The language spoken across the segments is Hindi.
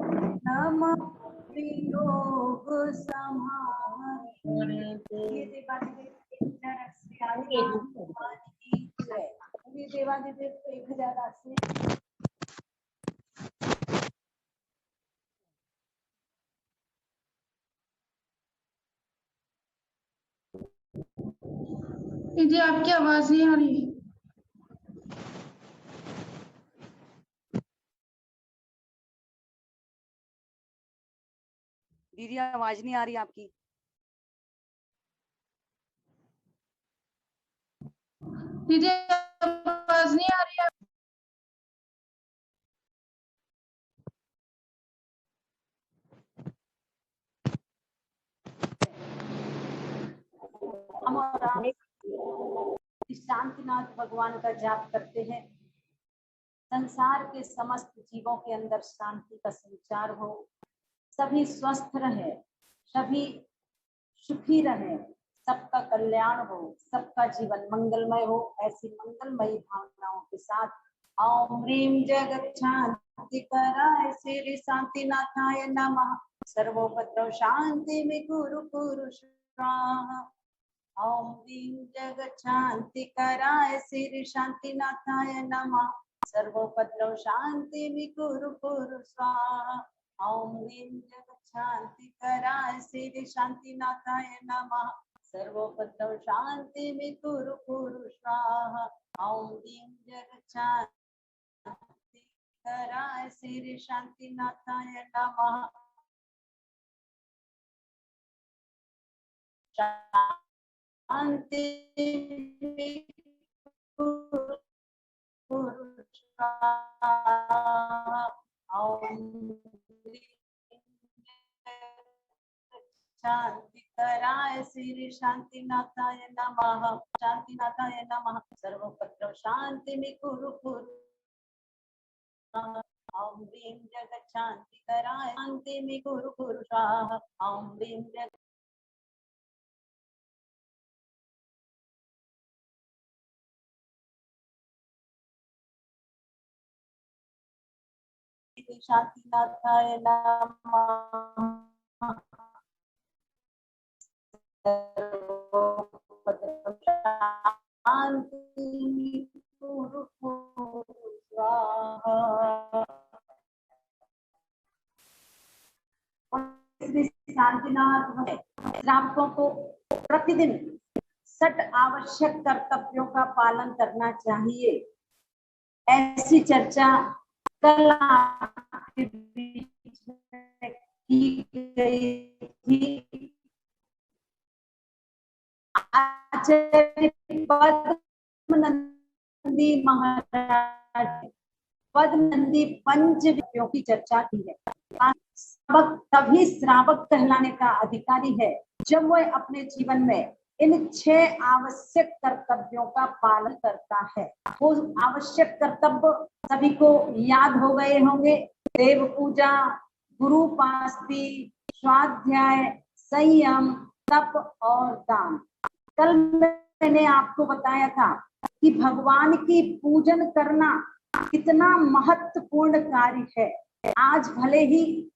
नमः योग समाधि देवादिदेव 1008 जी आपकी आवाज नहीं आ रही। दीदी आवाज नहीं आ रही आपकी। दीदी आवाज नहीं आ रही। हम और शांतिनाथ भगवान का जाप करते हैं। संसार के समस्त जीवों के अंदर शांति का संचार हो, सभी स्वस्थ रहे, सभी सुखी रहे, सबका कल्याण हो, सबका जीवन मंगलमय हो। ऐसी मंगलमयी भावनाओं के साथ ओम ह्रीं जगच्छांतिकराय श्री शांतिनाथाय नमः। सर्वोपद्रव शांति में कुरु कुरु स्वाहा। ओम ह्रीं जगच्छांतिकराय श्री शांतिनाथाय नमः। सर्वोपद्रव शांति में कुरु कुरु स्वाहा। ओम ह्रीं जगच्छांतिकराय श्री शांतिनाथाय नमः। सर्वोपद्रव शांति में कुरु कुरु स्वाहा। ओम ह्रीं जगच्छांतिकराय श्री शांतिनाथाय नमः। शांति शांतिकराय श्री शांतिनाथाय नमः। शांतिनाथाय नमः। सर्वोपद्रव शांति में कुरु कुरु। ओम ह्रीं जगच्छांतिकराय शांति में कुरु कुरु स्वाहा। ओम ह्रीं शांतिनाथाय नमः। शांतिनाथ श्रावकों को प्रतिदिन 6 आवश्यक कर्तव्यों का पालन करना चाहिए। ऐसी चर्चा कल आपके बीच में की गई थी। आचार्य पद्मनंदी महाराज पद्मनंदी पंचविधियों की चर्चा की है। श्रावक तभी श्रावक कहलाने का अधिकारी है जब वह अपने जीवन में इन 6 आवश्यक कर्तव्यों का पालन करता है। वो आवश्यक कर्तव्य सभी को याद हो गए होंगे। देव पूजा, गुरु उपासना, स्वाध्याय, संयम, तप और दान। कल मैंने आपको बताया था कि भगवान की पूजन करना कितना महत्वपूर्ण कार्य है। आज भले ही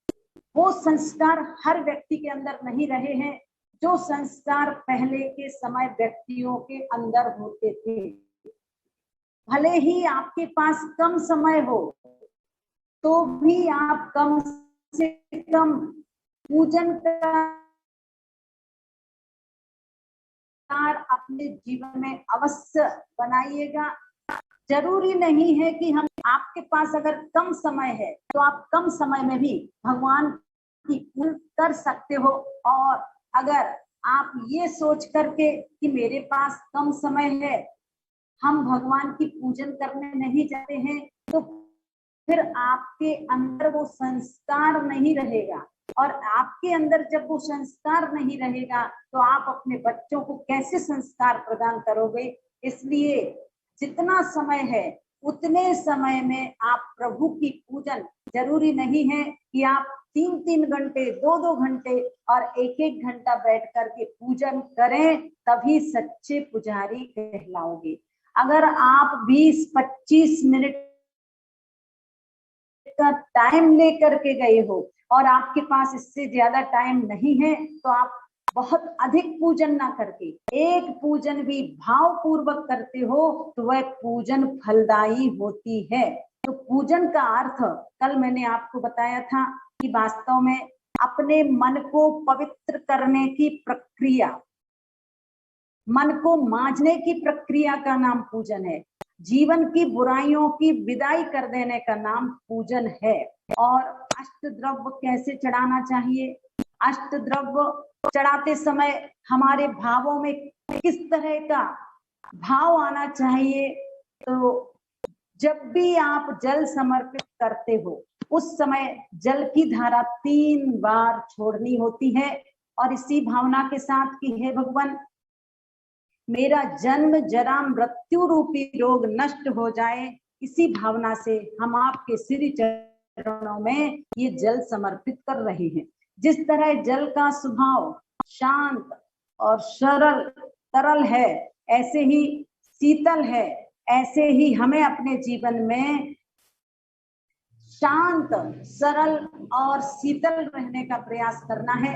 वो संस्कार हर व्यक्ति के अंदर नहीं रहे हैं जो संस्कार पहले के समय व्यक्तियों के अंदर होते थे। भले ही आपके पास कम समय हो तो भी आप कम से कम पूजन का अपने जीवन में अवश्य बनाइएगा। जरूरी नहीं है कि हम आपके पास अगर कम समय है तो आप कम समय में भी भगवान की पूजा कर सकते हो। और अगर आप ये सोच करके कि मेरे पास कम समय है, हम भगवान की पूजन करने नहीं जाते हैं, तो फिर आपके अंदर वो संस्कार नहीं रहेगा। और आपके अंदर जब वो संस्कार नहीं रहेगा तो आप अपने बच्चों को कैसे संस्कार प्रदान करोगे। इसलिए जितना समय है उतने समय में आप प्रभु की पूजन, जरूरी नहीं है कि आप 3-3 घंटे 2-2 घंटे और 1-1 घंटा बैठ करके पूजन करें तभी सच्चे पुजारी कहलाओगे। अगर आप 20-25 मिनट का टाइम लेकर के गए हो और आपके पास इससे ज्यादा टाइम नहीं है, तो आप बहुत अधिक पूजन ना करके एक पूजन भी भाव पूर्वक करते हो तो वह पूजन फलदायी होती है। तो पूजन का अर्थ कल मैंने आपको बताया था कि वास्तव में अपने मन को पवित्र करने की प्रक्रिया, मन को मांझने की प्रक्रिया का नाम पूजन है। जीवन की बुराइयों की विदाई कर देने का नाम पूजन है। और अष्ट द्रव्य कैसे चढ़ाना चाहिए? अष्ट द्रव्य चढ़ाते समय हमारे भावों में किस तरह का भाव आना चाहिए? तो जब भी आप जल समर्पित करते हो उस समय जल की धारा 3 बार छोड़नी होती है और इसी भावना के साथ कि हे भगवान, मेरा जन्म जरा मृत्यु रूपी रोग नष्ट हो जाए, इसी भावना से हम आपके श्री चरणों में ये जल समर्पित कर रहे हैं। जिस तरह जल का स्वभाव शांत और सरल तरल है, ऐसे ही शीतल है, ऐसे ही हमें अपने जीवन में शांत, सरल और शीतल रहने का प्रयास करना है।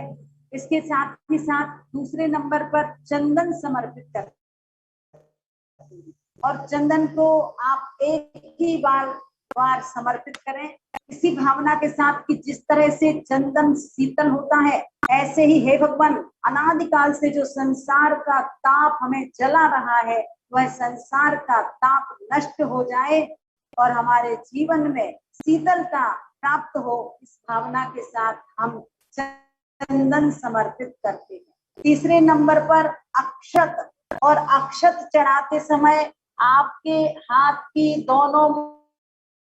इसके साथ ही साथ दूसरे नंबर पर चंदन समर्पित कर, और चंदन को आप एक ही बार समर्पित करें, इसी भावना के साथ कि जिस तरह से चंदन शीतल होता है, ऐसे ही हे भगवान, अनादिकाल से जो संसार का ताप हमें जला रहा है, वह संसार का ताप नष्ट हो जाए और हमारे जीवन में शीतलता प्राप्त हो। इस भावना के साथ हम चंदन समर्पित करते हैं। तीसरे नंबर पर अक्षत, और अक्षत चढ़ाते समय आपके हाथ की दोनों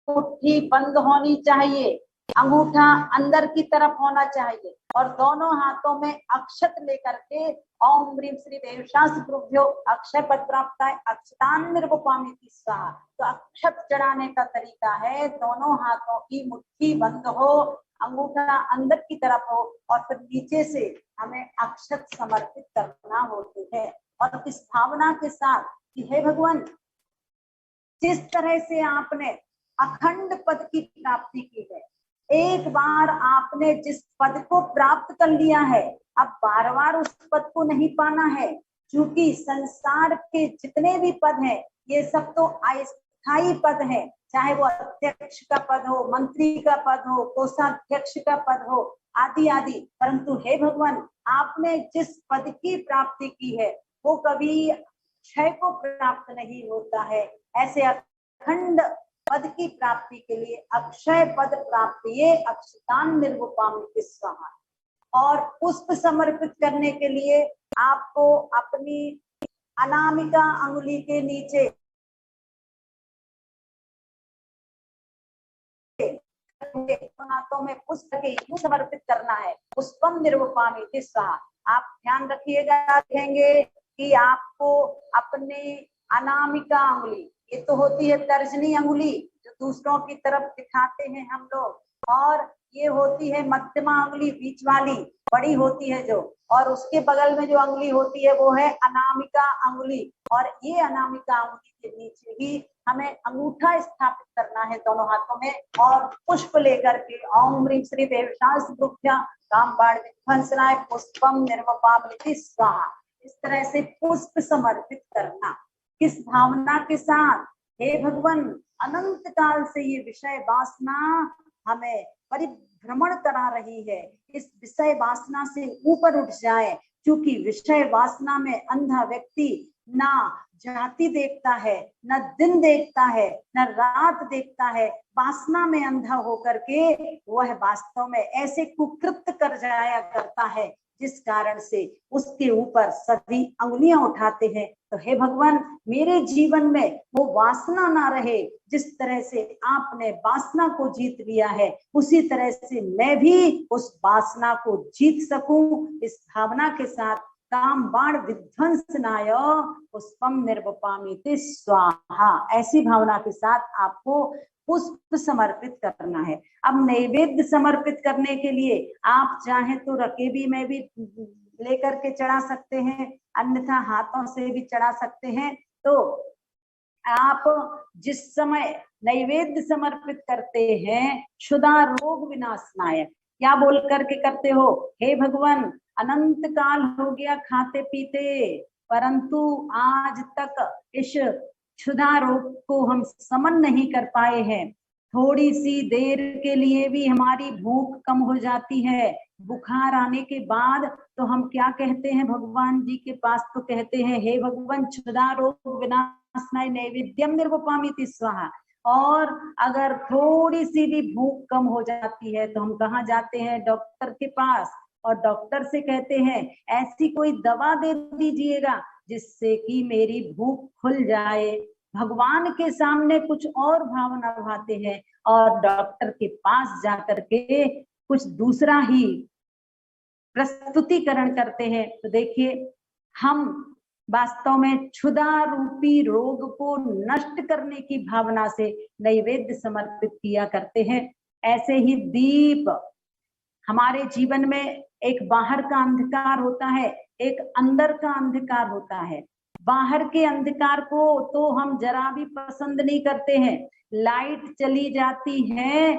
मुट्ठी बंद होनी चाहिए, अंगूठा अंदर की तरफ होना चाहिए और दोनों हाथों में अक्षत लेकर के ओम ह्रीं श्री देवशास्त्रुभ्यो अक्षय पद प्राप्त है अक्षतान निर्वपामि स्वाहा। तो अक्षत चढ़ाने का तरीका है दोनों हाथों की मुट्ठी बंद हो, अंगूठा अंदर की तरफ हो और फिर नीचे से हमें अक्षत समर्पित करना होते हैं। और इस भावना के साथ कि हे भगवान, जिस तरह से आपने अखंड पद की प्राप्ति की है, एक बार आपने जिस पद को प्राप्त कर लिया है, अब बार बार उस पद को नहीं पाना है, क्योंकि संसार के जितने भी पद हैं ये सब तो अस्थायी पद है, चाहे वो अध्यक्ष का पद हो, मंत्री का पद हो, कोषाध्यक्ष का पद हो, आदि आदि। परंतु हे भगवान, आपने जिस पद की प्राप्ति की है वो कभी क्षय को प्राप्त नहीं होता है। ऐसे अखंड पद की प्राप्ति के लिए अक्षय पद प्राप्ति ये अक्षतान निर्वपामि स्वाहा। और पुष्प समर्पित करने के लिए आपको अपनी अनामिका अंगुली के नीचे हाथों में पुष्प के यूं समर्पित करना है, पुष्पम निर्वपामि स्वाहा। आप ध्यान रखिएगा, देखेंगे कि आपको अपने अनामिका अंगुली, ये तो होती है तर्जनी अंगुली जो दूसरों की तरफ दिखाते हैं हम लोग, और ये होती है मध्यमा अंगुली बीच वाली बड़ी होती है जो, और उसके बगल में जो अंगुली होती है वो है अनामिका अंगुली। और ये अनामिका अंगुली के नीचे ही हमें अंगूठा स्थापित करना है दोनों हाथों में, और पुष्प लेकर के ओम ह्रीं श्री देवशास्त्रुभ्यो कामबाण विध्वंसनाय पुष्पम निर्वपामि स्वाहा। इस तरह से पुष्प समर्पित करना, किस भावना के साथ? हे भगवान, अनंत काल से ये विषय वासना हमें परिभ्रमण करा रही है, इस विषय वासना से ऊपर उठ जाए, क्योंकि विषय वासना में अंधा व्यक्ति ना जाति देखता है, न दिन देखता है, न रात देखता है। वासना में अंधा होकर के वह वास्तव में ऐसे कुकृत्य कर जाया करता है जिस कारण से उसके ऊपर सभी अंगुलियां उठाते हैं। तो हे भगवान, मेरे जीवन में वो वासना ना रहे, जिस तरह से आपने वासना को जीत लिया है उसी तरह से मैं भी उस वासना को जीत सकूं। इस भावना के साथ काम बाण विध्वंसनाय पुष्पम निर्वपामि स्वाहा, ऐसी भावना के साथ आपको पुष्प समर्पित करना है। अब नैवेद्य समर्पित करने के लिए आप चाहें तो रकेबी में भी लेकर के चढ़ा सकते हैं, अन्यथा हाथों से भी चढ़ा सकते हैं। तो आप जिस समय नैवेद्य समर्पित करते हैं, क्षुधा रोग विनाशनाय, क्या बोल करके करते हो? हे भगवान, अनंत काल हो गया खाते पीते, परंतु आज तक इस क्षुधा रोग को हम समन नहीं कर पाए हैं। थोड़ी सी देर के लिए भी हमारी भूख कम हो जाती है। बुखार आने के बाद तो हम क्या कहते हैं भगवान जी के पास? तो कहते हैं, हे भगवान, क्षुधा रोग विनाशनाय नैवेद्यम निर्वपामिति स्वाहा। और अगर थोड़ी सी भी भूख कम हो जाती है तो हम कहाँ जाते हैं? डॉक्टर के पास। और डॉक्टर से कहते हैं, ऐसी कोई दवा दे दीजिएगा जिससे कि मेरी भूख खुल जाए। भगवान के सामने कुछ और भावना भाते हैं और डॉक्टर के पास जाकर के कुछ दूसरा ही प्रस्तुतिकरण करते हैं। तो देखिए, हम वास्तव में क्षुधा रूपी रोग को नष्ट करने की भावना से नैवेद्य समर्पित किया करते हैं। ऐसे ही दीप, हमारे जीवन में एक बाहर का अंधकार होता है, एक अंदर का अंधकार होता है। बाहर के अंधकार को तो हम जरा भी पसंद नहीं करते हैं। लाइट चली जाती है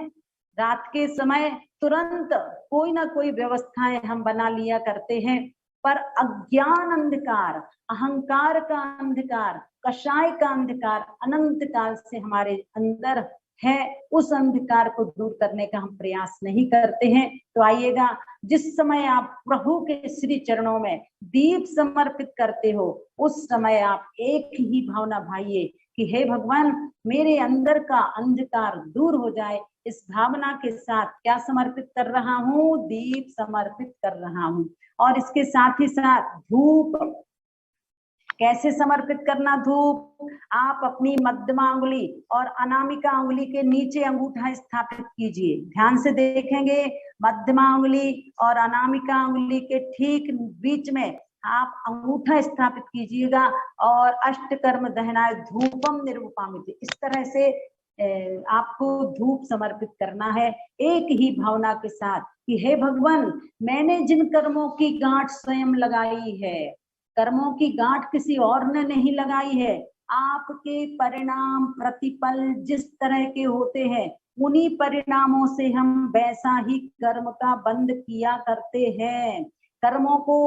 रात के समय, तुरंत कोई ना कोई व्यवस्थाएं हम बना लिया करते हैं। पर अज्ञान अंधकार, अहंकार का अंधकार, कषाय का अंधकार अनंत काल से हमारे अंदर है, उस अंधकार को दूर करने का हम प्रयास नहीं करते हैं। तो आइएगा, जिस समय आप प्रभु के श्री चरणों में दीप समर्पित करते हो, उस समय आप एक ही भावना भाइये कि हे भगवान, मेरे अंदर का अंधकार दूर हो जाए। इस भावना के साथ क्या समर्पित कर रहा हूँ? दीप समर्पित कर रहा हूँ। और इसके साथ ही साथ धूप, कैसे समर्पित करना धूप? आप अपनी मध्यमा अंगुली और अनामिका अंगुली के नीचे अंगूठा स्थापित कीजिए। ध्यान से देखेंगे, मध्यमा अंगुली और अनामिका अंगुली के ठीक बीच में आप अंगूठा स्थापित कीजिएगा और अष्टकर्म दहनाय धूपम निर्वपामिति, इस तरह से आपको धूप समर्पित करना है एक ही भावना के साथ कि हे भगवान, मैंने जिन कर्मों की गांठ स्वयं लगाई है, कर्मों की गांठ किसी और ने नहीं लगाई है। आपके परिणाम प्रतिफल जिस तरह के होते हैं, उन्हीं परिणामों से हम वैसा ही कर्म का बंध किया करते हैं। कर्मों को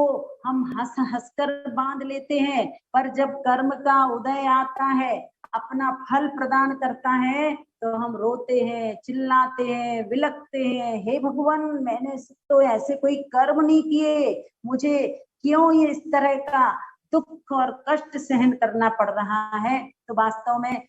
हम हंस हंस कर बांध लेते हैं, पर जब कर्म का उदय आता है, अपना फल प्रदान करता है, तो हम रोते हैं, चिल्लाते हैं, विलखते हैं, हे भगवान, मैंने तो ऐसे कोई कर्म नहीं किए, मुझे क्यों ये इस तरह का दुख और कष्ट सहन करना पड़ रहा है। तो वास्तव में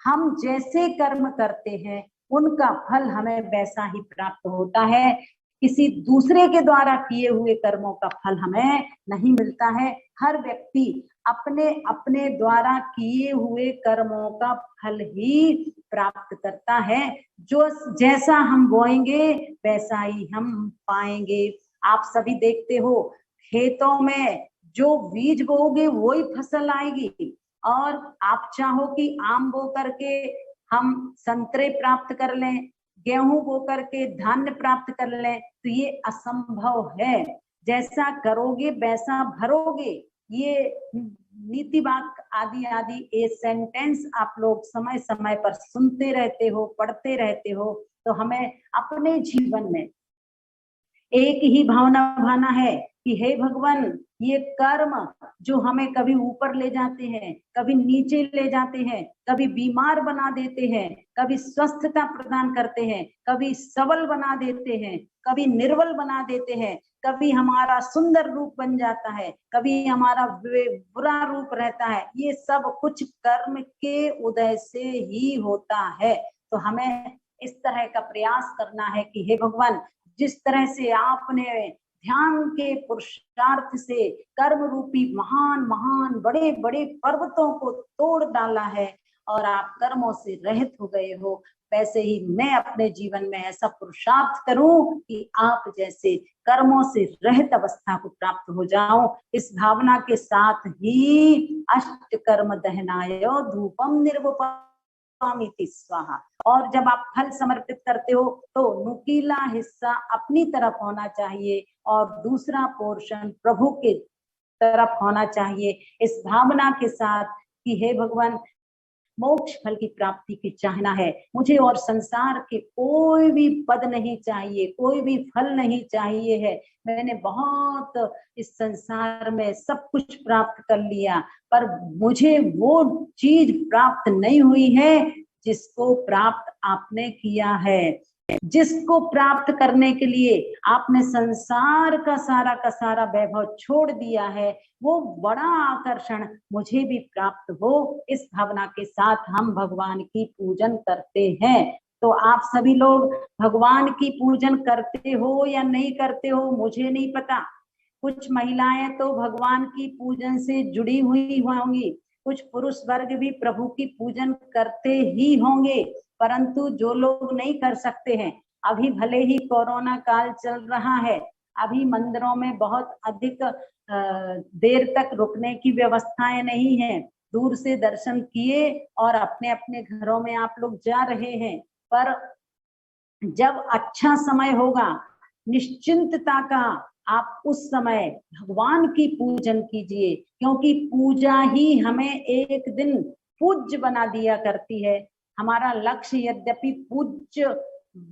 हम जैसे कर्म करते हैं, उनका फल हमें वैसा ही प्राप्त होता है। किसी दूसरे के द्वारा किए हुए कर्मों का फल हमें नहीं मिलता है। हर व्यक्ति अपने अपने द्वारा किए हुए कर्मों का फल ही प्राप्त करता है। जो जैसा हम बोएंगे वैसा ही हम पाएंगे। आप सभी देखते हो, खेतों में जो बीज बोओगे वही फसल आएगी। और आप चाहो कि आम बो करके हम संतरे प्राप्त कर लें, गेहूं बो करके धान्य प्राप्त कर लें, तो ये असंभव है। जैसा करोगे वैसा भरोगे, ये नीति वाक्य आदि आदि ये सेंटेंस आप लोग समय समय पर सुनते रहते हो, पढ़ते रहते हो। तो हमें अपने जीवन में एक ही भावना भाना है कि हे भगवान, ये कर्म जो हमें कभी ऊपर ले जाते हैं, कभी नीचे ले जाते हैं, कभी बीमार बना देते हैं, कभी स्वस्थता प्रदान करते हैं, कभी सबल बना देते हैं, कभी निर्बल बना देते हैं, कभी हमारा सुंदर रूप बन जाता है, कभी हमारा बुरा रूप रहता है, ये सब कुछ कर्म के उदय से ही होता है। तो हमें इस तरह का प्रयास करना है कि हे भगवान, जिस तरह से आपने ध्यान के पुरुषार्थ से कर्म रूपी महान महान बड़े बड़े पर्वतों को तोड़ डाला है और आप कर्मों से रहित हो गए हो, वैसे ही मैं अपने जीवन में ऐसा पुरुषार्थ करूं कि आप जैसे कर्मों से रहित अवस्था को प्राप्त हो जाऊं। इस भावना के साथ ही अष्ट कर्म दहनाय धूपम निर्वपामिति स्वाहा। और जब आप फल समर्पित करते हो तो नुकीला हिस्सा अपनी तरफ होना चाहिए और दूसरा पोर्शन प्रभु के तरफ होना चाहिए, इस भावना के साथ कि हे भगवान, मोक्ष फल की प्राप्ति की चाहना है। मुझे और संसार के कोई भी पद नहीं चाहिए, कोई भी फल नहीं चाहिए है। मैंने बहुत इस संसार में सब कुछ प्राप्त कर लिया, पर मुझे वो चीज प्राप्त नहीं हुई है जिसको प्राप्त आपने किया है, जिसको प्राप्त करने के लिए आपने संसार का सारा वैभव छोड़ दिया है। वो बड़ा आकर्षण मुझे भी प्राप्त हो, इस भावना के साथ हम भगवान की पूजन करते हैं। तो आप सभी लोग भगवान की पूजन करते हो या नहीं करते हो मुझे नहीं पता। कुछ महिलाएं तो भगवान की पूजन से जुड़ी हुई होंगी, कुछ पुरुष वर्ग भी प्रभु की पूजन करते ही होंगे, परंतु जो लोग नहीं कर सकते हैं, अभी भले ही कोरोना काल चल रहा है, अभी मंदिरों में बहुत अधिक देर तक रुकने की व्यवस्थाएं नहीं है, दूर से दर्शन किए और अपने अपने घरों में आप लोग जा रहे हैं। पर जब अच्छा समय होगा, निश्चिंतता का, आप उस समय भगवान की पूजन कीजिए, क्योंकि पूजा ही हमें एक दिन पूज्य बना दिया करती है। हमारा लक्ष्य यद्यपि पूज्य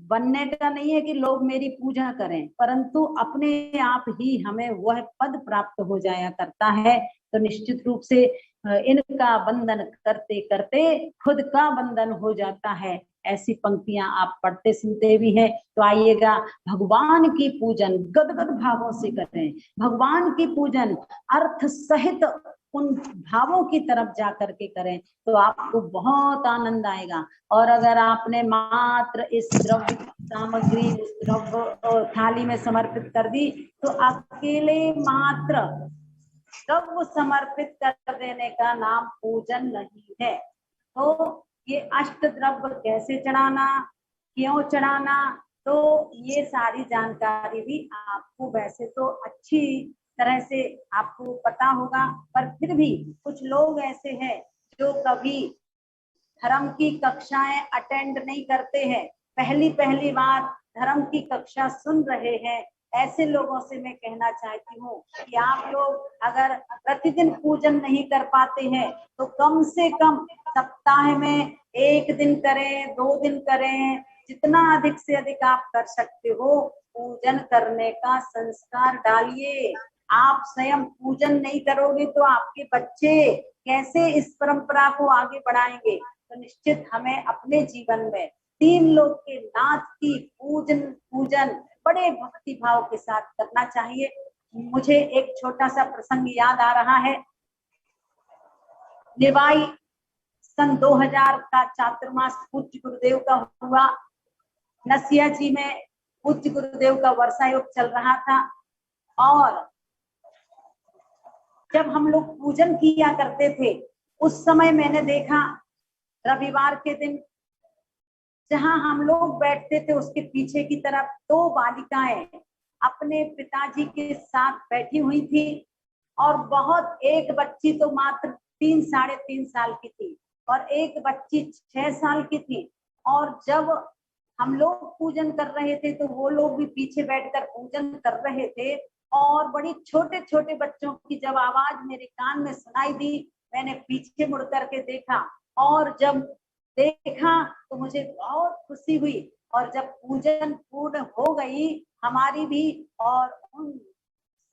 बनने का नहीं है कि लोग मेरी पूजा करें, परंतु अपने आप ही हमें वह पद प्राप्त हो जाया करता है। तो निश्चित रूप से इनका बंधन करते करते खुद का बंधन हो जाता है। ऐसी पंक्तियां आप पढ़ते सुनते भी हैं। तो आइएगा भगवान की पूजन गदगद भावों से करें, भगवान की पूजन अर्थ सहित उन भावों की तरफ जा करके करें, तो आपको बहुत आनंद आएगा। और अगर आपने मात्र इस द्रव्य सामग्री इस द्रव्य थाली में समर्पित कर दी, तो अकेले मात्र द्रव्य समर्पित कर देने का नाम पूजन नहीं है। तो ये अष्ट द्रव्य कैसे चढ़ाना, क्यों चढ़ाना, तो ये सारी जानकारी भी आपको वैसे तो अच्छी तरह से आपको पता होगा, पर फिर भी कुछ लोग ऐसे हैं जो कभी धर्म की कक्षाएं अटेंड नहीं करते हैं, पहली बार धर्म की कक्षा सुन रहे हैं। ऐसे लोगों से मैं कहना चाहती हूँ कि आप लोग अगर प्रतिदिन पूजन नहीं कर पाते हैं, तो कम से कम सप्ताह में 1 दिन करें, 2 दिन करें, जितना अधिक से अधिक आप कर सकते हो पूजन करने का संस्कार डालिए। आप स्वयं पूजन नहीं करोगे तो आपके बच्चे कैसे इस परंपरा को आगे बढ़ाएंगे। तो निश्चित हमें अपने जीवन में 3 लोग के नाथ की पूजन बड़े भक्ति भाव के साथ करना चाहिए। मुझे एक छोटा सा प्रसंग याद आ रहा है। निवाई सन 2000 का चातुर्मास पूज्य गुरुदेव का हुआ। नसिया जी में पूज्य गुरुदेव का वर्षा योग चल रहा था, और जब हम लोग पूजन किया करते थे उस समय मैंने देखा रविवार के दिन जहां हम लोग बैठते थे उसके पीछे की तरफ 2 बालिकाएं अपने पिताजी के साथ बैठी हुई थी, और बहुत एक बच्ची तो मात्र 3 साढ़े 3 साल की थी और एक बच्ची 6 साल की थी। और जब हम लोग पूजन कर रहे थे तो वो लोग भी पीछे बैठकर पूजन कर रहे थे, और बड़ी छोटे छोटे बच्चों की जब आवाज मेरे कान में सुनाई दी, मैंने पीछे मुड़ करके देखा, और जब देखा तो मुझे बहुत खुशी हुई। और जब पूजन पूर्ण हो गई हमारी भी और उन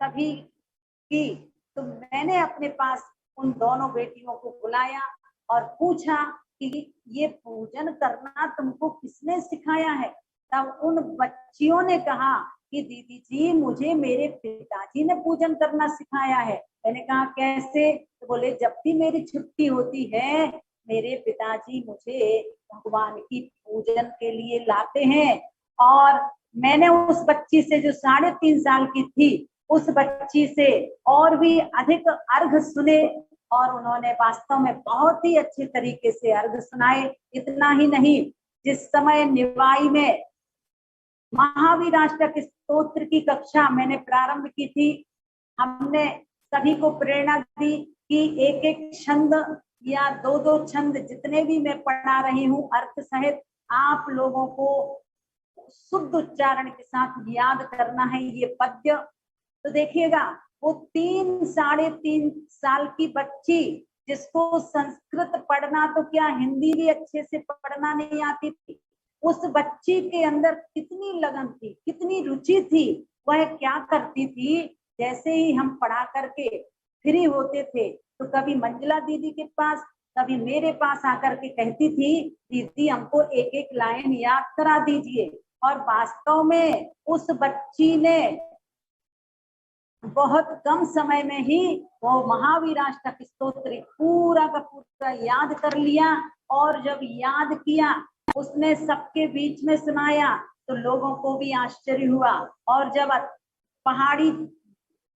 सभी की, तो मैंने अपने पास उन दोनों बेटियों को बुलाया और पूछा कि ये पूजन करना तुमको किसने सिखाया है। तब उन बच्चियों ने कहा कि दीदी जी मुझे मेरे पिताजी ने पूजन करना सिखाया है। मैंने कहा कैसे, तो बोले जब भी मेरी छुट्टी होती है मेरे पिताजी मुझे भगवान की पूजन के लिए लाते हैं। और मैंने उस बच्ची से जो 3.5 साल की थी, उस बच्ची से और भी अधिक अर्घ सुने, और उन्होंने वास्तव में बहुत ही अच्छे तरीके से अर्घ सुनाए। इतना ही नहीं, जिस समय निवाई में महावीराष्टक स्तोत्र की कक्षा मैंने प्रारंभ की थी, हमने सभी को प्रेरणा दी कि एक एक छंद या 2-2 छंद जितने भी मैं पढ़ा रही हूँ अर्थ सहित आप लोगों को शुद्ध उच्चारण के साथ याद करना है ये पद्य। तो देखिएगा वो 3 साढ़े 3 साल की बच्ची जिसको संस्कृत पढ़ना तो क्या हिंदी भी अच्छे से पढ़ना नहीं आती थी, उस बच्ची के अंदर कितनी लगन थी, कितनी रुचि थी। वह क्या करती थी, जैसे ही हम पढ़ा करके फ्री होते थे तो कभी मंजुला दीदी के पास, कभी मेरे पास आकर के कहती थी, दीदी हमको एक एक लाइन याद करा दीजिए। और वास्तव में उस बच्ची ने बहुत कम समय में ही वो महावीराष्टक स्तोत्र पूरा का पूरा याद कर लिया। और जब याद किया, उसने सबके बीच में सुनाया तो लोगों को भी आश्चर्य हुआ। और जब पहाड़ी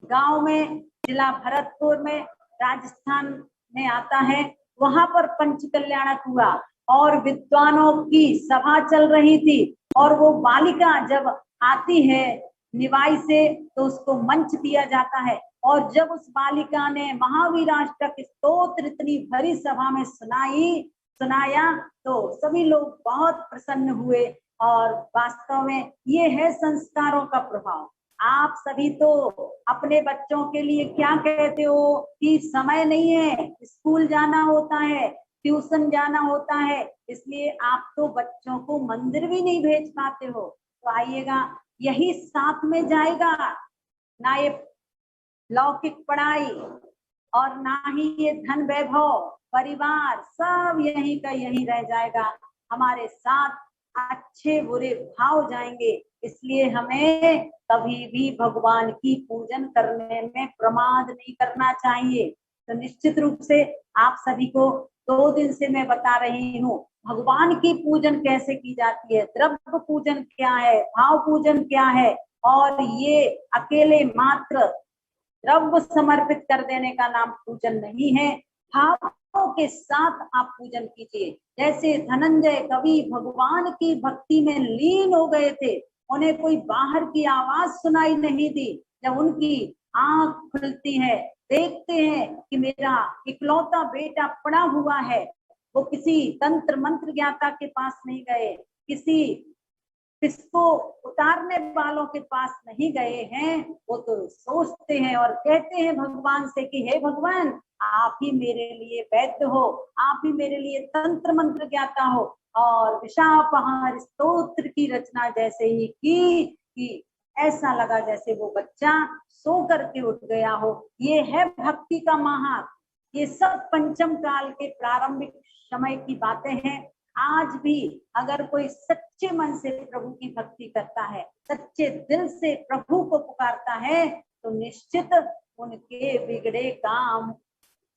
गांव में, जिला भरतपुर में, राजस्थान में आता है, वहां पर पंच कल्याणक हुआ और विद्वानों की सभा चल रही थी। और वो बालिका जब आती है निवाई से तो उसको मंच दिया जाता है। और जब उस बालिका ने महावीराष्टक स्तोत्र इतनी भरी सभा में सुनाया तो सभी लोग बहुत प्रसन्न हुए। और वास्तव में ये है संस्कारों का प्रभाव। आप सभी तो अपने बच्चों के लिए क्या कहते हो कि समय नहीं है, स्कूल जाना होता है, ट्यूशन जाना होता है, इसलिए आप तो बच्चों को मंदिर भी नहीं भेज पाते हो। तो आइएगा, यही साथ में जाएगा, ना ये लौकिक पढ़ाई और ना ही ये धन वैभव, परिवार सब यही का यही रह जाएगा। हमारे साथ अच्छे बुरे भाव जाएंगे। इसलिए हमें कभी भी भगवान की पूजन करने में प्रमाद नहीं करना चाहिए। तो निश्चित रूप से आप सभी को 2 दिन से मैं बता रही हूँ भगवान की पूजन कैसे की जाती है, द्रव्य पूजन क्या है, भाव पूजन क्या है। और ये अकेले मात्र द्रव्य समर्पित कर देने का नाम पूजन नहीं है, भावों के साथ आप पूजन कीजिए। जैसे धनंजय कवि भगवान की भक्ति में लीन हो गए थे, उन्हें कोई बाहर की आवाज सुनाई नहीं दी। जब उनकी आंख खुलती है, देखते हैं कि मेरा इकलौता बेटा पड़ा हुआ है, वो किसी तंत्र मंत्र ज्ञाता के पास नहीं गए, किसी इसको उतारने वालों के पास नहीं गए हैं। वो तो सोचते हैं और कहते हैं भगवान से कि हे भगवान, आप ही मेरे लिए वैद्य हो, आप ही मेरे लिए तंत्र मंत्र ज्ञाता हो। और विशापहार स्तोत्र की रचना जैसे ही की कि ऐसा लगा जैसे वो बच्चा सो करके उठ गया हो। ये है भक्ति का महात्म। ये सब पंचम काल के प्रारंभिक समय की बातें हैं। आज भी अगर कोई सच्चे मन से प्रभु की भक्ति करता है, सच्चे दिल से प्रभु को पुकारता है, तो निश्चित उनके बिगड़े काम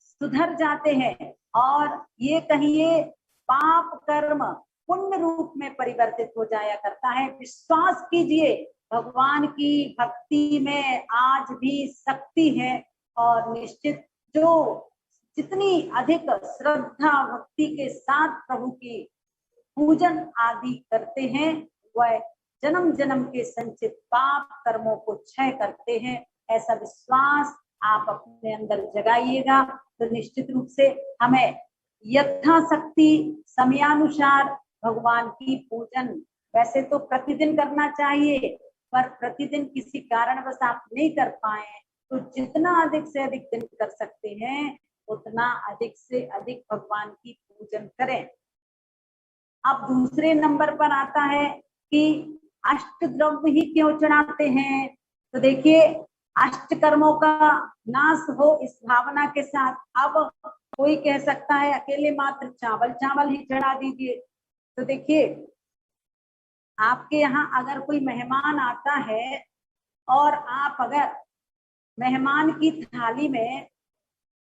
सुधर जाते हैं। और ये कहिए पाप कर्म पुण्य रूप में परिवर्तित हो जाया करता है। विश्वास कीजिए, भगवान की भक्ति में आज भी शक्ति है। और निश्चित जो जितनी अधिक श्रद्धा भक्ति के साथ प्रभु की पूजन आदि करते हैं, वह जन्म जन्म के संचित पाप कर्मों को क्षय करते हैं। ऐसा विश्वास आप अपने अंदर जगाइएगा तो निश्चित रूप से हमें यथाशक्ति समयानुसार भगवान की पूजन वैसे तो प्रतिदिन करना चाहिए, पर प्रतिदिन किसी कारणवश आप नहीं कर पाए तो जितना अधिक से अधिक दिन कर सकते हैं उतना अधिक से अधिक भगवान की पूजन करें। अब दूसरे नंबर पर आता है कि अष्ट द्रव्य ही क्यों चढ़ाते हैं। तो देखिए, अष्ट कर्मों का नाश हो इस भावना के साथ। अब कोई कह सकता है अकेले मात्र चावल ही चढ़ा दीजिए। तो देखिए, आपके यहाँ अगर कोई मेहमान आता है और आप अगर मेहमान की थाली में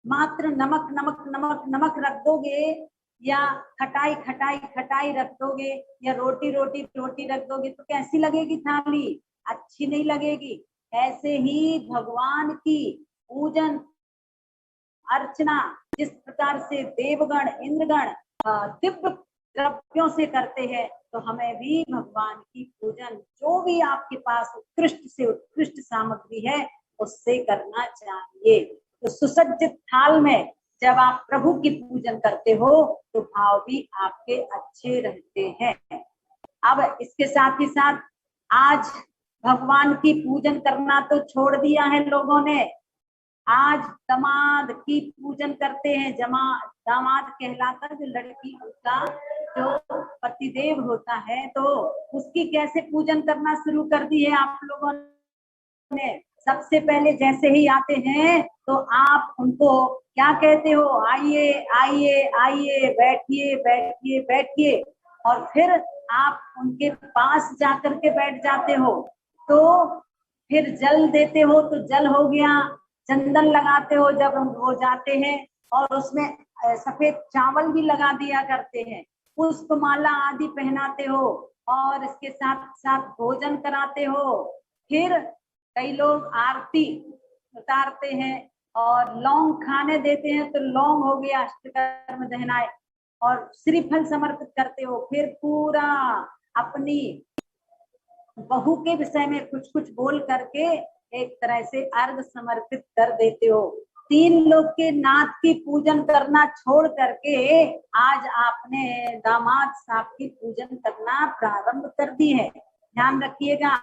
मात्र नमक नमक नमक नमक रख दोगे, या खटाई खटाई खटाई रख दोगे, या रोटी रोटी रोटी रख दोगे, तो कैसी लगेगी थाली? अच्छी नहीं लगेगी। ऐसे ही भगवान की पूजन अर्चना जिस प्रकार से देवगण इंद्रगण दिव्य द्रव्यों से करते हैं, तो हमें भी भगवान की पूजन जो भी आपके पास उत्कृष्ट से उत्कृष्ट सामग्री है उससे करना चाहिए। तो सुसज्जित थाल में जब आप प्रभु की पूजन करते हो तो भाव भी आपके अच्छे रहते हैं। अब इसके साथ ही साथ आज भगवान की पूजन करना तो छोड़ दिया है लोगों ने, आज दामाद की पूजन करते हैं। दामाद कहलाता जो लड़की का जो पतिदेव होता है, तो उसकी कैसे पूजन करना शुरू कर दी है आप लोगों ने। सबसे पहले जैसे ही आते हैं तो आप उनको क्या कहते हो, आइए आइए आइए, बैठिए बैठिए बैठिए, और फिर आप उनके पास जाकर के बैठ जाते हो। तो फिर जल देते हो तो जल हो गया, चंदन लगाते हो जब वो जाते हैं, और उसमें सफेद चावल भी लगा दिया करते हैं, पुष्पमाला आदि पहनाते हो, और इसके साथ साथ भोजन कराते हो। फिर कई लोग आरती उतारते हैं और लौंग खाने देते हैं, तो लौंग हो गया अष्टकर्म दहनाए, और श्रीफल समर्पित करते हो। फिर पूरा अपनी बहू के विषय में कुछ कुछ बोल करके एक तरह से अर्घ समर्पित कर देते हो। 3 लोग के नाथ की पूजन करना छोड़ करके आज आपने दामाद साहब की पूजन करना प्रारंभ कर दी है। ध्यान रखिएगा,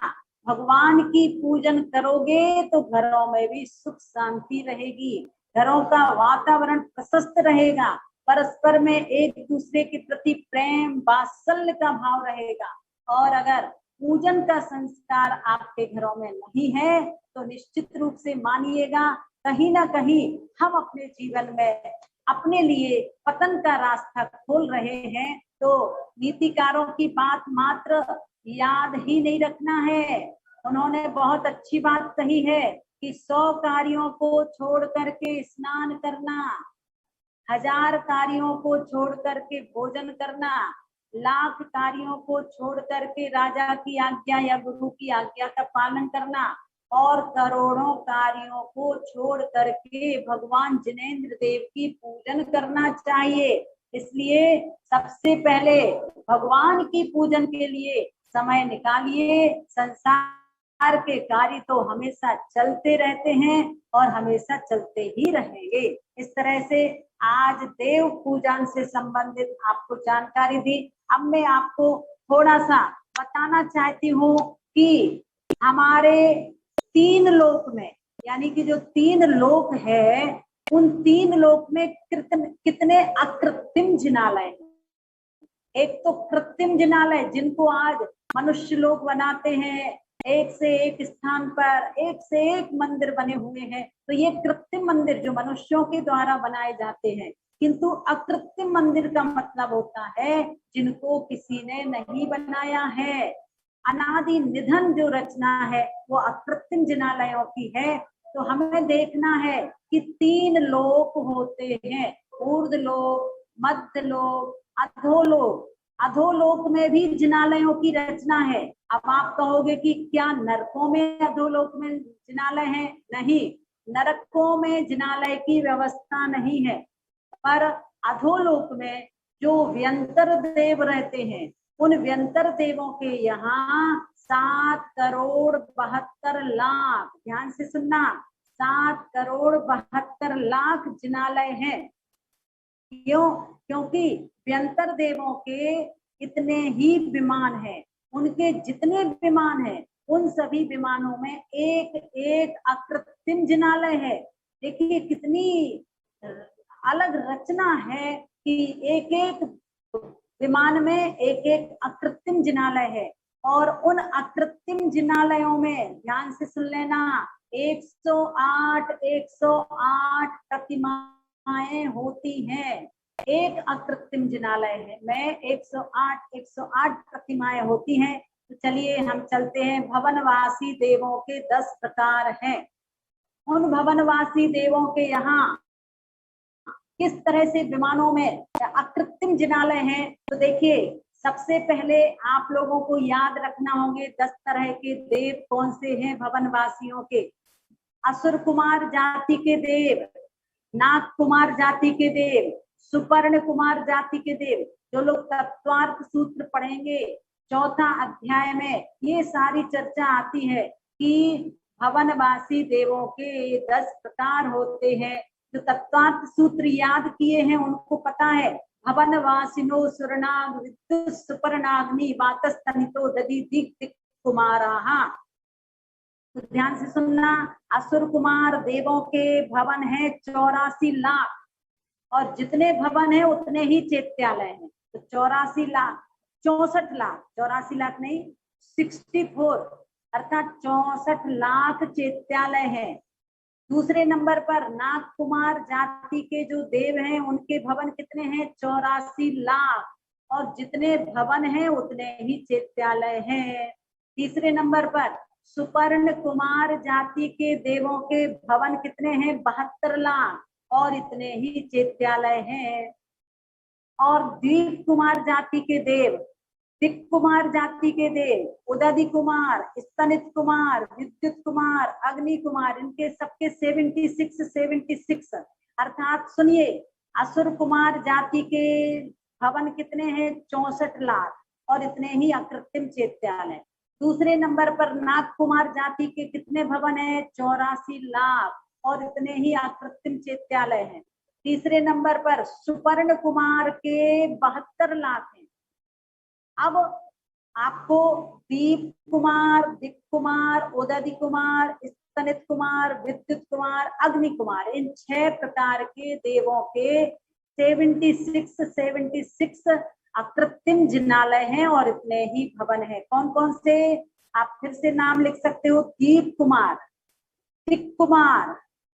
भगवान की पूजन करोगे तो घरों में भी सुख शांति रहेगी, घरों का वातावरण प्रशस्त रहेगा, परस्पर में एक दूसरे के प्रति प्रेम वात्सल्य का भाव रहेगा। और अगर पूजन का संस्कार आपके घरों में नहीं है तो निश्चित रूप से मानिएगा, कहीं ना कहीं हम अपने जीवन में अपने लिए पतन का रास्ता खोल रहे हैं। तो नीतिकारों की बात मात्र याद ही नहीं रखना है। उन्होंने बहुत अच्छी बात कही है कि 100 कार्यों को छोड़ करके स्नान करना, 1000 कार्यों को छोड़ करके भोजन करना, लाख कार्यों को छोड़ करके राजा की आज्ञा या गुरु की आज्ञा का पालन करना, और करोड़ों कार्यों को छोड़ करके भगवान जिनेंद्र देव की पूजन करना चाहिए। इसलिए सबसे पहले भगवान की पूजन के लिए समय निकालिए। संसार के कार्य तो हमेशा चलते रहते हैं और हमेशा चलते ही रहेंगे। इस तरह से आज देव पूजन से संबंधित आपको जानकारी दी। अब मैं आपको थोड़ा सा बताना चाहती हूँ कि हमारे 3 लोक में, यानी कि जो 3 लोक है, उन 3 लोक में कितने अकृत्रिम जिनालय हैं। एक तो कृत्रिम जिनालय जिनको आज मनुष्य लोग बनाते हैं, एक से एक स्थान पर एक से एक मंदिर बने हुए हैं, तो ये कृत्रिम मंदिर जो मनुष्यों के द्वारा बनाए जाते हैं। किंतु अकृत्रिम मंदिर का मतलब होता है जिनको किसी ने नहीं बनाया है। अनादि निधन जो रचना है वो अकृत्रिम जिनालयों की है। तो हमें देखना है कि 3 लोक होते हैं, ऊर्ध्व लोक, मध्य लोक, अधोलोक। अधोलोक में भी जिनालयों की रचना है। अब आप कहोगे कि क्या नरकों में अधोलोक में जिनालय है? नहीं, नरकों में जिनालय की व्यवस्था नहीं है, पर अधोलोक में जो व्यंतर देव रहते हैं, उन व्यंतर देवों के यहाँ 7,72,00,000, ध्यान से सुनना, 7,72,00,000 जिनालय हैं। क्यों? क्योंकि व्यंतर देवों के इतने ही विमान हैं, उनके जितने विमान हैं उन सभी विमानों में एक एक अकृत्रिम जिनालय है। देखिए कितनी अलग रचना है कि एक एक विमान में एक एक अकृत्रिम जिनालय है। और उन अकृत्रिम जिनालयों में ध्यान से सुन लेना, 108 प्रतिमाएं होती हैं। एक अकृत्रिम जिनालय है में 108 प्रतिमाएं होती हैं। तो चलिए हम चलते हैं। भवनवासी देवों के 10 प्रकार हैं। उन भवनवासी देवों के यहाँ किस तरह से विमानों में अकृत्रिम जिनालय हैं, तो देखिए सबसे पहले आप लोगों को याद रखना होंगे 10 तरह के देव कौन से हैं भवनवासियों के। असुर कुमार जाति के देव, नाग कुमार जाति के देव, सुपर्ण कुमार जाति के देव। जो लोग तत्वार्थ सूत्र पढ़ेंगे 4था अध्याय में ये सारी चर्चा आती है कि भवनवासी देवों के 10 प्रकार होते हैं। जो तत्वार्थ सूत्र याद किए हैं उनको पता है, भवनवासिनो सुरनाग विद्युत सुपर्णाग्नि वातस्तनितो दधि दिक् कुमाराः। तो ध्यान से सुनना, असुर कुमार देवों के भवन है 84 लाख, और जितने भवन है उतने ही चैत्यालय हैं। तो 84 लाख, 64 लाख, 84 लाख नहीं 64, अर्थात 64 लाख चैत्यालय है। दूसरे नंबर पर नाग कुमार जाति के जो देव हैं उनके भवन कितने हैं? 84 लाख, और जितने भवन हैं उतने ही चैत्यालय हैं। तीसरे नंबर पर सुपर्ण कुमार जाति के देवों के भवन कितने हैं? 72 लाख, और इतने ही चैत्यालय हैं। और दीप कुमार जाति के देव, दिक कुमार जाति के देव, उदधि कुमार, स्तनित कुमार, विद्युत कुमार, अग्नि कुमार, इनके सबके 76 अर्थात सुनिए, असुर कुमार जाति के भवन कितने हैं? 64 लाख, और इतने ही अकृत्रिम चैत्यालय। दूसरे नंबर पर नाग कुमार जाति के कितने भवन है? 84 लाख, और इतने ही अकृत्रिम चैत्यालय हैं। तीसरे नंबर पर सुपर्ण कुमार के 72 लाख हैं। अब आपको दीप कुमार, दिक कुमार, उदधि कुमार, स्तनित कुमार, विद्युत कुमार, अग्नि कुमार, इन 6 प्रकार के देवों के 76 अकृत्रिम जिनालय हैं, और इतने ही भवन है। कौन कौन से? आप फिर से नाम लिख सकते हो, दीप कुमार, दिक कुमार,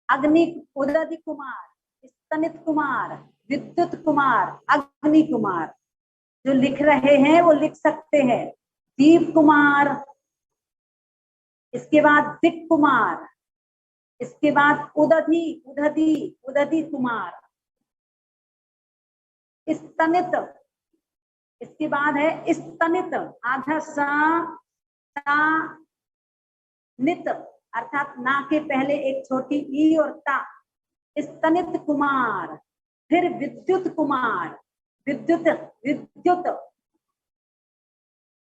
अग्नि, उदधि कुमार, स्तनित कुमार, विद्युत कुमार, अग्नि कुमार। जो लिख रहे हैं वो लिख सकते हैं, दीप कुमार, इसके बाद दिक कुमार, इसके बाद उदधि कुमार, स्तनित, इसके बाद है स्तनित, आधा नित, अर्थात ना के पहले एक छोटी ई और ता, स्तनित कुमार, फिर विद्युत कुमार, विद्युत,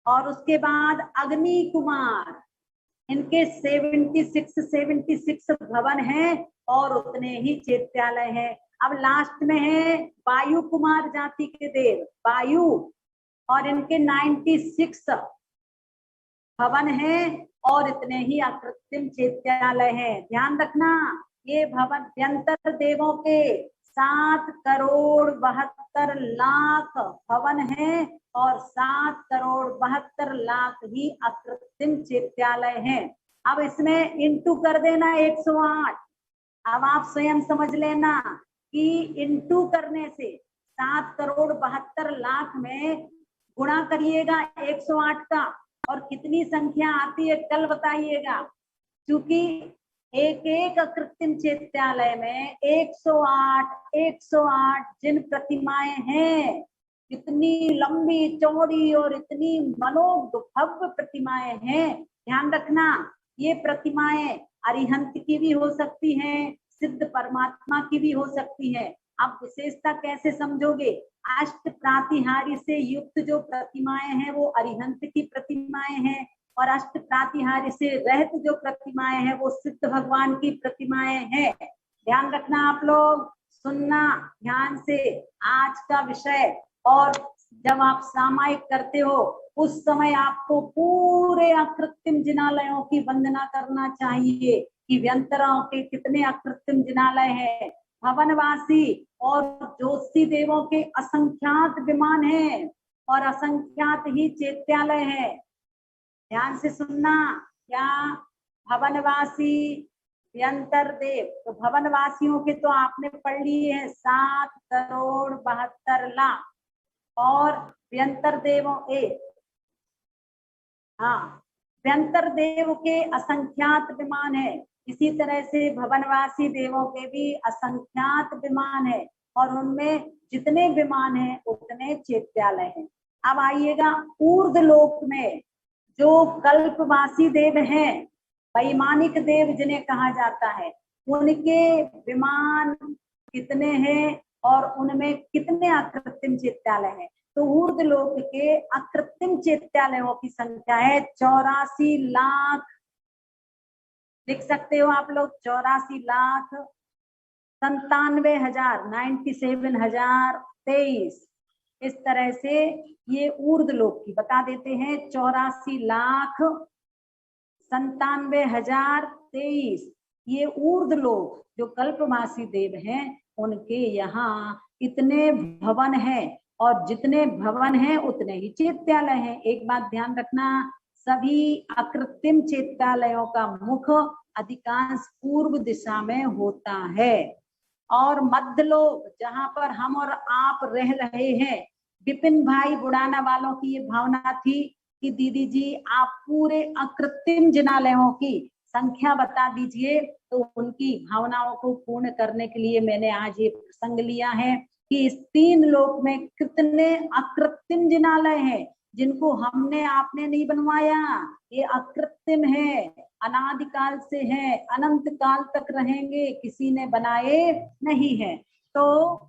और उसके बाद अग्नि कुमार। इनके 76 भवन हैं, और उतने ही चैत्यालय हैं। अब लास्ट में है वायु कुमार जाति के देव, वायु, और इनके 96 भवन हैं, और इतने ही अकृत्रिम चैत्यालय हैं। ध्यान रखना, ये भवन व्यंतर देवों के 7,72,00,000 भवन हैं, और 7,72,00,000 ही अकृत्रिम चैत्यालय हैं। अब इसमें इंटू कर देना 108। अब आप स्वयं समझ लेना कि इंटू करने से 7,72,00,000 में गुणा करिएगा 108 का, और कितनी संख्या आती है कल बताइएगा। क्योंकि एक एक अकृत्रिम चैत्यालय में 108 जिन प्रतिमाएं हैं, इतनी लंबी चौड़ी और इतनी मनोज्ञ भव्य प्रतिमाएं हैं। ध्यान रखना, ये प्रतिमाएं अरिहंत की भी हो सकती हैं, सिद्ध परमात्मा की भी हो सकती है। अब विशेषता कैसे समझोगे? अष्ट प्रातिहारी से युक्त जो प्रतिमाएं हैं वो अरिहंत की प्रतिमाएं हैं, और अष्ट प्रातिहारी से रहित जो प्रतिमाएं हैं वो सिद्ध भगवान की प्रतिमाएं हैं। ध्यान रखना, आप लोग सुनना ध्यान से आज का विषय। और जब आप सामायिक करते हो उस समय आपको पूरे अकृत्रिम जिनालयों की वंदना करना चाहिए कि व्यंतरों के कितने अकृत्रिम जिनालय हैं। भवनवासी और ज्योतिषी देवों के असंख्यात विमान हैं, और असंख्यात ही चैत्यालय है। ध्यान से सुनना, क्या भवनवासी, व्यंतर देव, तो भवनवासियों के तो आपने पढ़ लिए हैं 7,72,00,000, और व्यंतर देवों व्यंतर देव के असंख्यात विमान है। इसी तरह से भवनवासी देवों के भी असंख्यात विमान है, और उनमें जितने विमान हैं उतने चैत्यालय हैं। अब आइएगा ऊर्ध्व लोक में जो कल्पवासी देव हैं, वैमानिक देव जिन्हें कहा जाता है, उनके विमान कितने हैं और उनमें कितने अकृत्रिम चैत्यालय हैं? तो ऊर्ध्व लोक के अकृत्रिम चैत्यालयों की संख्या है 84 लाख। लिख सकते हो आप लोग, 84,97,000, 97,023। इस तरह से ये ऊर्ध्व लोक की बता देते हैं 84 97,023 ये ऊर्ध लोक जो कल्पवासी देव हैं उनके यहाँ इतने भवन हैं और जितने भवन हैं उतने ही चैत्यालय हैं। एक बात ध्यान रखना, सभी अकृत्रिम चैत्यालयों का मुख अधिकांश पूर्व दिशा में होता है और मध्य लोक जहां पर हम और आप रह रहे हैं, विपिन भाई बुढ़ाना वालों की ये भावना थी कि दीदी जी आप पूरे अकृत्रिम जिनालयों की संख्या बता दीजिए, तो उनकी भावनाओं को पूर्ण करने के लिए मैंने आज ये प्रसंग लिया है कि इस 3 लोक में कितने अकृत्रिम जिनालय हैं जिनको हमने आपने नहीं बनवाया, ये अकृत्रिम है, अनादिकाल से है, अनंत काल तक रहेंगे, किसी ने बनाए नहीं है। तो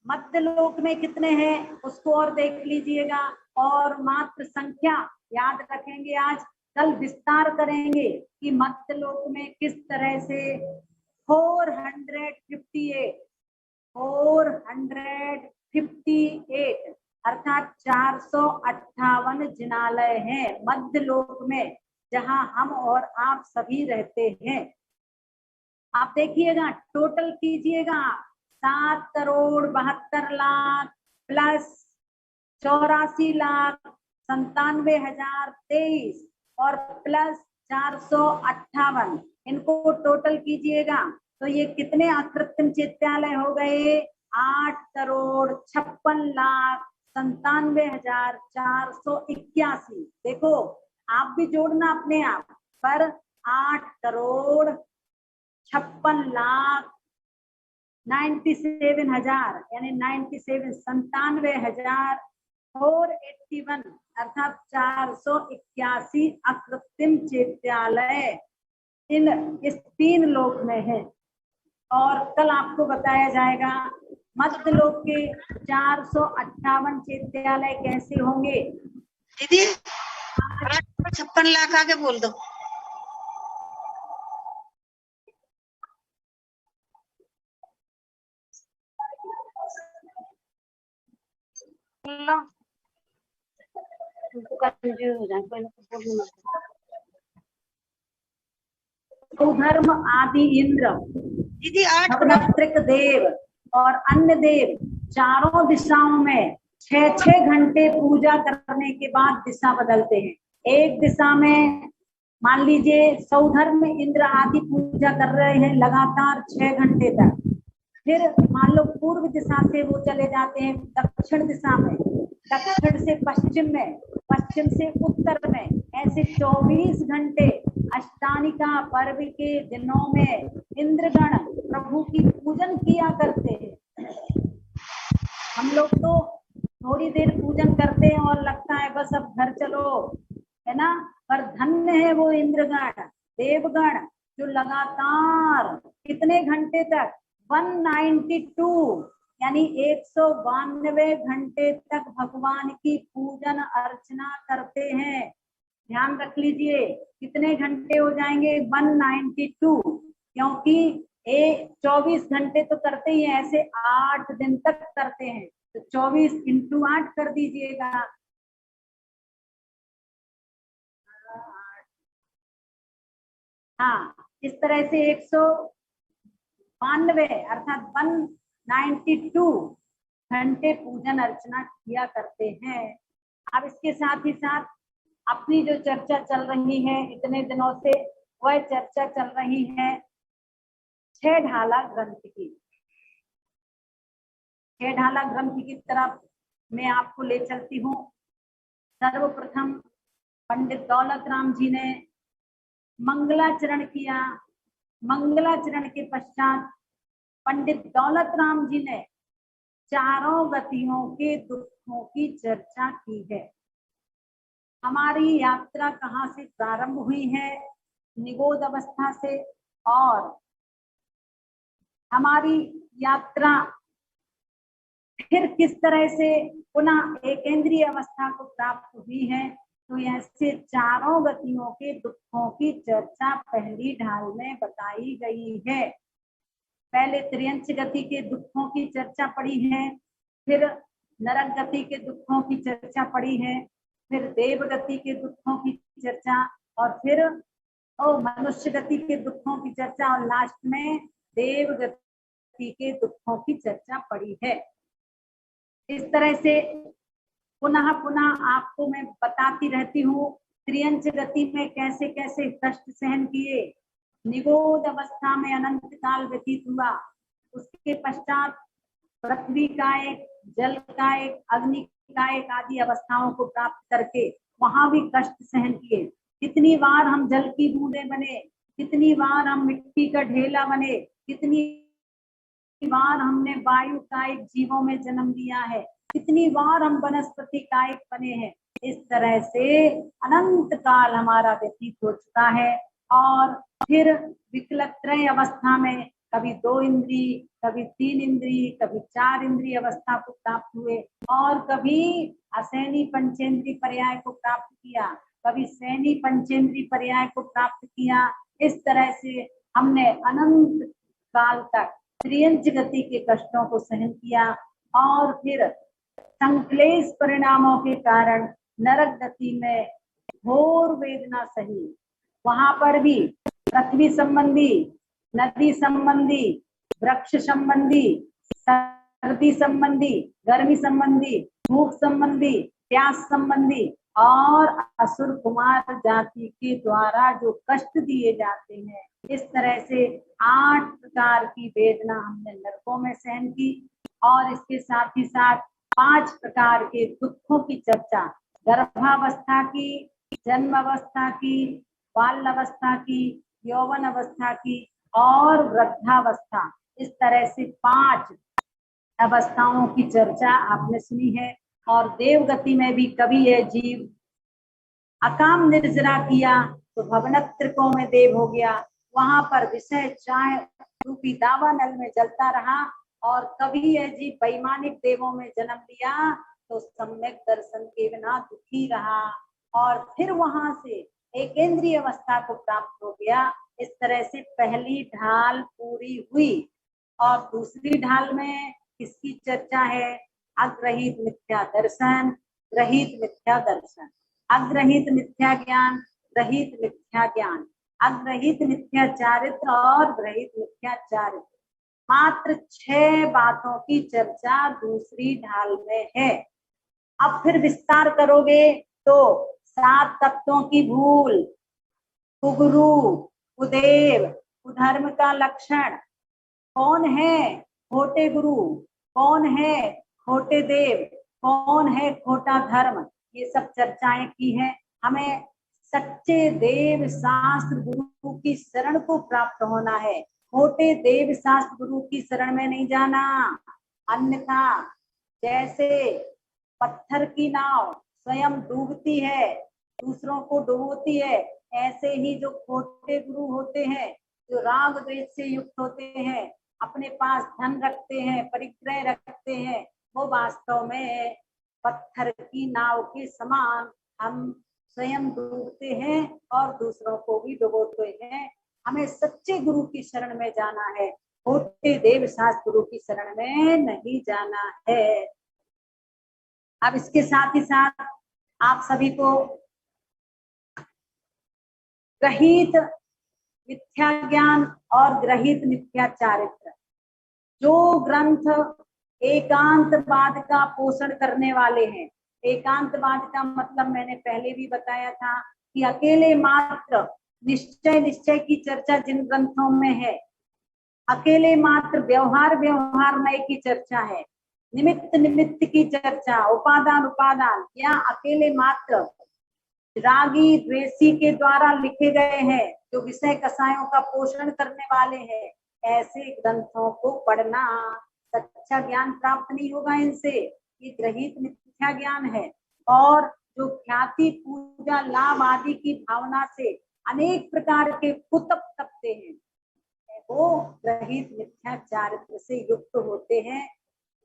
मध्य लोक में कितने हैं उसको और देख लीजिएगा और मात्र संख्या याद रखेंगे। आज कल विस्तार करेंगे कि मध्य लोक में किस तरह से 458 अर्थात 458 जिनालय हैं मध्य लोक में जहां हम और आप सभी रहते हैं। आप देखिएगा, टोटल कीजिएगा, 7,72,00,000 प्लस 84,97,023 और प्लस 458, इनको टोटल कीजिएगा तो ये कितने अकृत्रिम चैत्यालय हो गए? 8,56,97,481। देखो आप भी जोड़ना अपने आप पर, 8,56,97,000 यानी 97,481 अर्थात 481 अकृत्रिम चैत्यालय इस 3 लोक में है। और कल आपको बताया जाएगा मध्य लोक के 458 चैत्यालय कैसे होंगे। दीदी 56 लाख आके बोल दो। धर्म आदि इंद्र दीदी 8 नवरात्रिक देव और अन्य देव चारों दिशाओं में 6-6 घंटे पूजा करने के बाद दिशा बदलते हैं। एक दिशा में मान लीजिए सौधर्म इंद्र आदि पूजा कर रहे हैं लगातार 6 घंटे तक, फिर मान लो पूर्व दिशा से वो चले जाते हैं दक्षिण दिशा में, दक्षिण से पश्चिम में, पश्चिम से उत्तर में, ऐसे 24 घंटे अष्टानिका पर्व के दिनों में इंद्रगण प्रभु की पूजन किया करते हैं। हम लोग तो थोड़ी देर पूजन करते हैं और लगता है बस अब घर चलो, है ना, पर धन्य है वो इंद्रगण देवगण जो लगातार कितने घंटे तक, 192 यानी 192 घंटे तक भगवान की पूजन अर्चना करते हैं। ध्यान रख लीजिए कितने घंटे हो जाएंगे, 192, क्योंकि 24 घंटे तो करते ही हैं, ऐसे 8 दिन तक करते हैं, तो 24 × 8 कर दीजिएगा। हाँ, इस तरह से 192 अर्थात 192 घंटे पूजन अर्चना किया करते हैं। अब इसके साथ ही साथ अपनी जो चर्चा चल रही है इतने दिनों से, वह चर्चा चल रही है 6 ढाला ग्रंथ की। 6 ढाला ग्रंथ की तरफ मैं आपको ले चलती हूँ। सर्वप्रथम पंडित दौलत राम जी ने मंगलाचरण किया। मंगलाचरण के पश्चात पंडित दौलत राम जी ने चारों गतियों के दुखों की चर्चा की है। हमारी यात्रा कहाँ से प्रारंभ हुई है, निगोद अवस्था से, और हमारी यात्रा फिर किस तरह से पुनः एकेंद्रीय अवस्था को प्राप्त हुई है। तो ऐसे चारों गतियों के दुखों की चर्चा पहली ढाल में बताई गई है। पहले त्रियंच गति के दुखों की चर्चा पड़ी है, फिर नरक गति के दुखों की चर्चा पड़ी है, फिर देव गति के दुखों की चर्चा, और फिर और मनुष्य गति के दुखों की चर्चा और लास्ट में देव गति के दुखों की चर्चा पड़ी है। इस तरह से पुनः पुनः आपको मैं बताती रहती हूँ त्रियंच गति में कैसे कैसे कष्ट सहन किए। निगोद अवस्था में अनंत काल व्यतीत हुआ, उसके पश्चात पृथ्वी का एक, जल का एक, अग्नि का एक आदि अवस्थाओं को प्राप्त करके वहां भी कष्ट सहन किए। कितनी बार हम जल की बूंदें बने, कितनी बार हम मिट्टी का ढेला बने, कितनी बार हमने वायु कायिक जीवों में जन्म लिया है, कितनी बार हम वनस्पति कायिक बने हैं। इस तरह से अनंत काल हमारा व्यतीत हो चुका है। और फिर विकलत्रय अवस्था में कभी 2 इंद्री, कभी 3 इंद्री, कभी 4 इंद्री अवस्था को प्राप्त हुए, और कभी असैनी पंचेंद्री पर्याय को प्राप्त किया, कभी सैनी पंचेंद्री पर्याय को प्राप्त किया। इस तरह से हमने अनंत काल तक त्रियंच गति के कष्टों को सहन किया। और फिर संक्लेश परिणामों के कारण नरक गति में घोर वेदना सही। वहां पर भी पृथ्वी संबंधी, नदी संबंधी, वृक्ष संबंधी, सर्दी संबंधी, गर्मी संबंधी, भूख संबंधी, प्यास संबंधी और असुर कुमार जाति के द्वारा जो कष्ट दिए जाते हैं, इस तरह से 8 प्रकार की वेदना हमने नरकों में सहन की। और इसके साथ ही साथ 5 प्रकार के दुखों की चर्चा, गर्भावस्था की, जन्म अवस्था की, बाल अवस्था की, यौवन अवस्था की और वृद्धावस्था, इस तरह से 5 अवस्थाओं की चर्चा आपने सुनी है। और देवगति में भी कभी यह जीव अकाम निर्जरा किया तो भवनत्रिकों में देव हो गया, वहां पर विषय चाय रूपी दावानल में जलता रहा। और कभी यह जीव वैमानिक देवों में जन्म लिया तो सम्यक दर्शन के बिना दुखी रहा, और फिर वहां से एकेंद्रीय अवस्था को प्राप्त हो गया। इस तरह से पहली ढाल पूरी हुई। और दूसरी ढाल में किसकी चर्चा है? अग्रहित मिथ्या दर्शन, ग्रहित मिथ्या दर्शन, अग्रहित मिथ्या ज्ञान, ग्रहित मिथ्या ज्ञान, अग्रहित मिथ्या चारित्र और ग्रहित मिथ्या चारित्र। मात्र 6 बातों की चर्चा दूसरी ढाल में है। अब फिर विस्तार करोगे तो 7 तत्वों की भूल, कुगुरु, कुदेव, कुधर्म का लक्षण, कौन है खोटे गुरु, कौन है खोटे देव, कौन है खोटा धर्म, ये सब चर्चाएं की हैं। हमें सच्चे देव शास्त्र गुरु की शरण को प्राप्त होना है, खोटे देव शास्त्र गुरु की शरण में नहीं जाना। अन्यथा जैसे पत्थर की नाव स्वयं डूबती है, दूसरों को डुबोती है, ऐसे ही जो खोटे गुरु होते हैं, जो राग द्वेष से युक्त होते हैं, अपने पास धन रखते हैं, परिग्रह रखते हैं, वो वास्तव में पत्थर की नाव के समान हम स्वयं डूबते हैं और दूसरों को भी डुबोते हैं। हमें सच्चे गुरु की शरण में जाना है, खोटे देव शास्त्र गुरु की शरण में नहीं जाना है। अब इसके साथ ही साथ आप सभी को ग्रहित मिथ्या ज्ञान और ग्रहित मिथ्या चारित्र, जो ग्रंथ एकांतवाद का पोषण करने वाले हैं। एकांतवाद का मतलब मैंने पहले भी बताया था कि अकेले मात्र निश्चय की चर्चा जिन ग्रंथों में है, अकेले मात्र व्यवहार की चर्चा है, निमित्त की चर्चा, उपादान या अकेले मात्र रागी द्वेषी के द्वारा लिखे गए हैं जो विषय कसायों का पोषण करने वाले हैं, ऐसे ग्रंथों को पढ़ना सच्चा ज्ञान प्राप्त नहीं होगा इनसे। ये ग्रहित मिथ्या ज्ञान है। और जो ख्याति पूजा लाभ आदि की भावना से अनेक प्रकार के कुतब तपते हैं, वो ग्रहित मिथ्या चारित्र से युक्त होते हैं।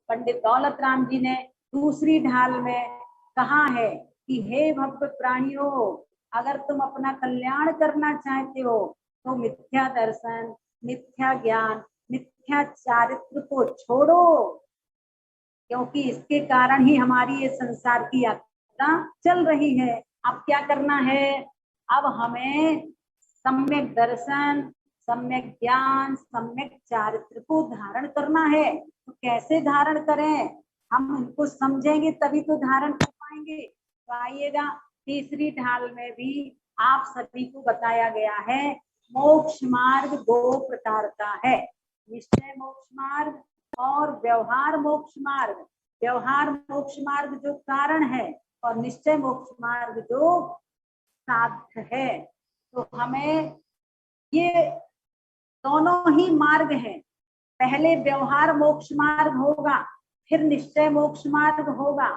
पंडित दौलत राम जी ने दूसरी ढाल में कहा है कि हे भव्य प्राणियों, अगर तुम अपना कल्याण करना चाहते हो तो मिथ्या दर्शन, मिथ्या ज्ञान, मिथ्या चारित्र को छोड़ो, क्योंकि इसके कारण ही हमारी ये संसार की यात्रा चल रही है। अब क्या करना है? अब हमें सम्यक दर्शन, सम्यक ज्ञान, सम्यक चारित्र को धारण करना है। तो कैसे धारण करें, हम इनको समझेंगे तभी तो धारण कर पाएंगे। तो आइएगा, तीसरी ढाल में भी आप सभी को बताया गया है मोक्ष मार्ग 2 प्रकार का है, निश्चय मोक्ष मार्ग और व्यवहार मोक्ष मार्ग। व्यवहार मोक्ष मार्ग जो कारण है और निश्चय मोक्ष मार्ग जो साध्य है। तो हमें ये दोनों ही मार्ग हैं, पहले व्यवहार मोक्ष मार्ग होगा, फिर निश्चय मोक्ष मार्ग होगा।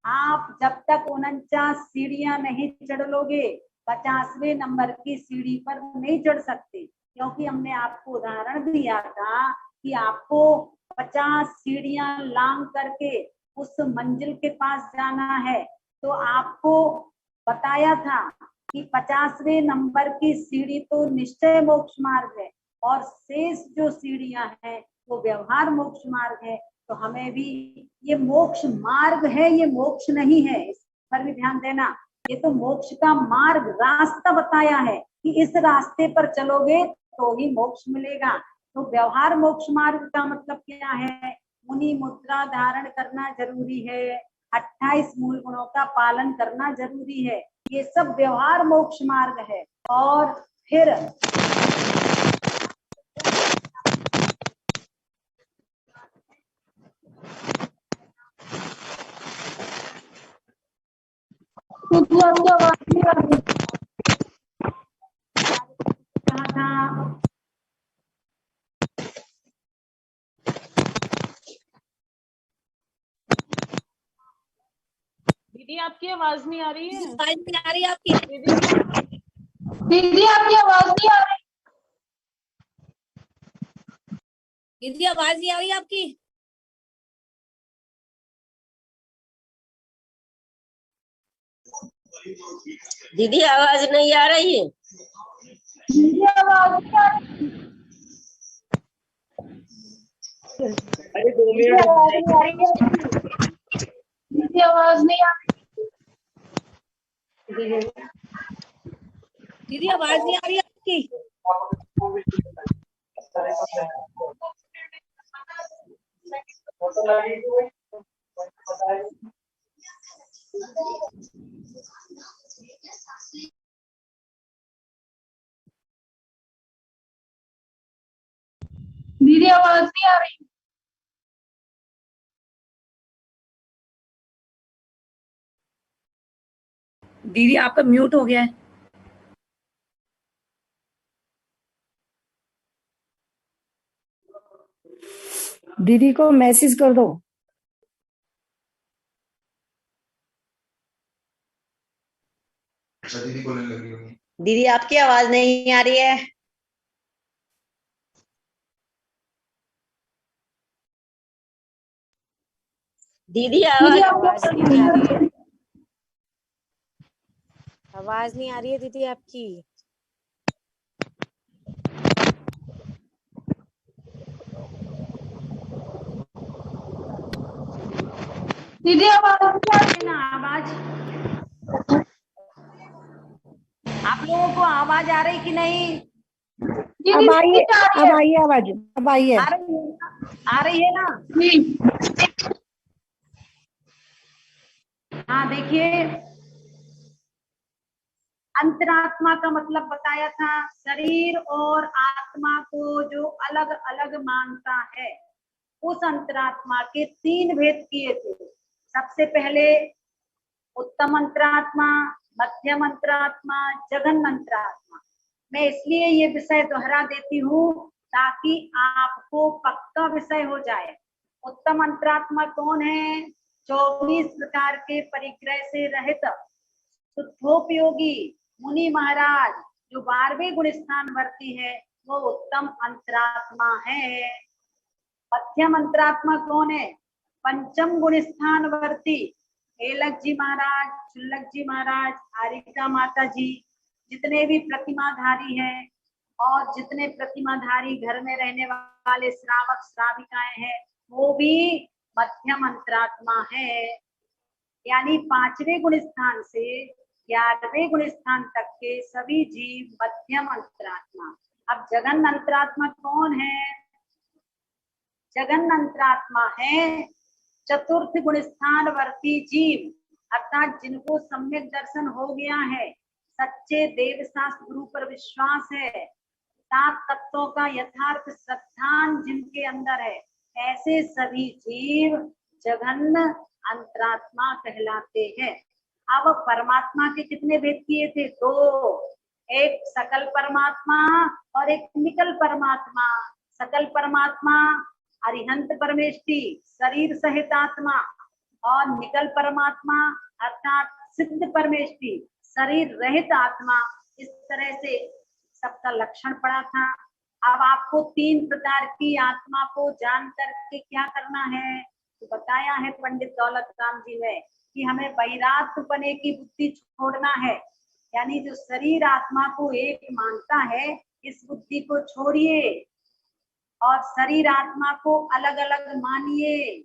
आप जब तक 49 सीढ़ियां नहीं चढ़ लोगे, 50वें नंबर की सीढ़ी पर नहीं चढ़ सकते, क्योंकि हमने आपको उदाहरण दिया था कि आपको 50 सीढ़ियां लांग करके उस मंजिल के पास जाना है। तो आपको बताया था कि 50वें नंबर की सीढ़ी तो निश्चय मोक्ष मार्ग है और शेष जो सीढ़ियां हैं वो व्यवहार मोक्ष मार्ग है। तो हमें भी ये मोक्ष मार्ग है, ये मोक्ष नहीं है, इस पर भी ध्यान देना। ये तो मोक्ष का मार्ग, रास्ता बताया है कि इस रास्ते पर चलोगे तो ही मोक्ष मिलेगा। तो व्यवहार मोक्ष मार्ग का मतलब क्या है, मुनि मुद्रा धारण करना जरूरी है, 28 मूल गुणों का पालन करना जरूरी है, ये सब व्यवहार मोक्ष मार्ग है। और फिर कहा था, दीदी आपकी आवाज नहीं आ रही है। आवाज नहीं आ रही आपकी? दीदी आपकी आवाज नहीं आ रही। दीदी आवाज नहीं आ रही आपकी? दीदी आवाज नहीं आ रही है। दीदी आवाज नहीं आ रही। अरे 2 मिनट दीदी आवाज नहीं आ रही। दीदी आवाज नहीं आ रही आपकी? दीदी आवाज नहीं आ रही। दीदी आपका म्यूट हो गया है। दीदी को मैसेज कर दो। दीदी बोलने लगी होगी। दीदी आपकी आवाज नहीं आ रही है। दीदी आवाज नहीं आ रही है। आवाज नहीं आ रही है दीदी आपकी। दीदी आवाज नहीं आ रही ना आवाज, आप लोगों को आवाज आ रही कि नहीं? दीदी अब आइए, आ रही अब है। आइए आवाज, अब आइए। आ रही है ना? जी। हाँ, देखिए, अंतरात्मा का मतलब बताया था, शरीर और आत्मा को जो अलग अलग मानता है, उस अंतरात्मा के 3 भेद किए थे। सबसे पहले उत्तम अंतरात्मा, मध्यम अंतरात्मा, जघन्य अंतरात्मा। मैं इसलिए ये विषय दोहरा देती हूँ ताकि आपको पक्का विषय हो जाए। उत्तम अंतरात्मा कौन है? 24 प्रकार के परिग्रह से रहित शुद्धोपयोगी मुनि महाराज जो 12वें गुण स्थान वर्ती है, वो उत्तम अंतरात्मा है। मध्यम अंतरात्मा कौन है? 5म गुण स्थान वर्ती एलक जी महाराज, चुल्लक जी महाराज, आरिका माता जी, जितने भी प्रतिमाधारी हैं और जितने प्रतिमाधारी घर में रहने वाले श्रावक श्राविकाएं हैं, वो भी मध्यम अंतरात्मा है। यानी 5वें गुण स्थान से 11वें गुण स्थान तक के सभी जीव मध्यम अंतरात्मा। अब जगन अंतरात्मा कौन है? जगन अंतरात्मा है चतुर्थ गुण स्थान वर्ती जीव, अर्थात जिनको सम्यक दर्शन हो गया है, सच्चे देव शास्त्र गुरु पर विश्वास है, 7 तत्वों का यथार्थ श्रद्धान जिनके अंदर है, ऐसे सभी जीव जघन अंतरात्मा कहलाते हैं। अब परमात्मा के कितने भेद किए थे? 2, एक सकल परमात्मा और एक निकल परमात्मा। सकल परमात्मा अरिहंत परमेष्टि शरीर सहित आत्मा, और निकल परमात्मा अर्थात सिद्ध परमेष्टि शरीर रहित आत्मा। इस तरह से सबका लक्षण पड़ा था। अब आपको 3 प्रकार की आत्मा को जान करके क्या करना है, तो बताया है पंडित दौलत राम जी ने कि हमें वैराग्यपने की बुद्धि छोड़ना है, यानी जो शरीर आत्मा को एक मानता है, इस बुद्धि को छोड़िए और शरीर आत्मा को अलग अलग मानिए।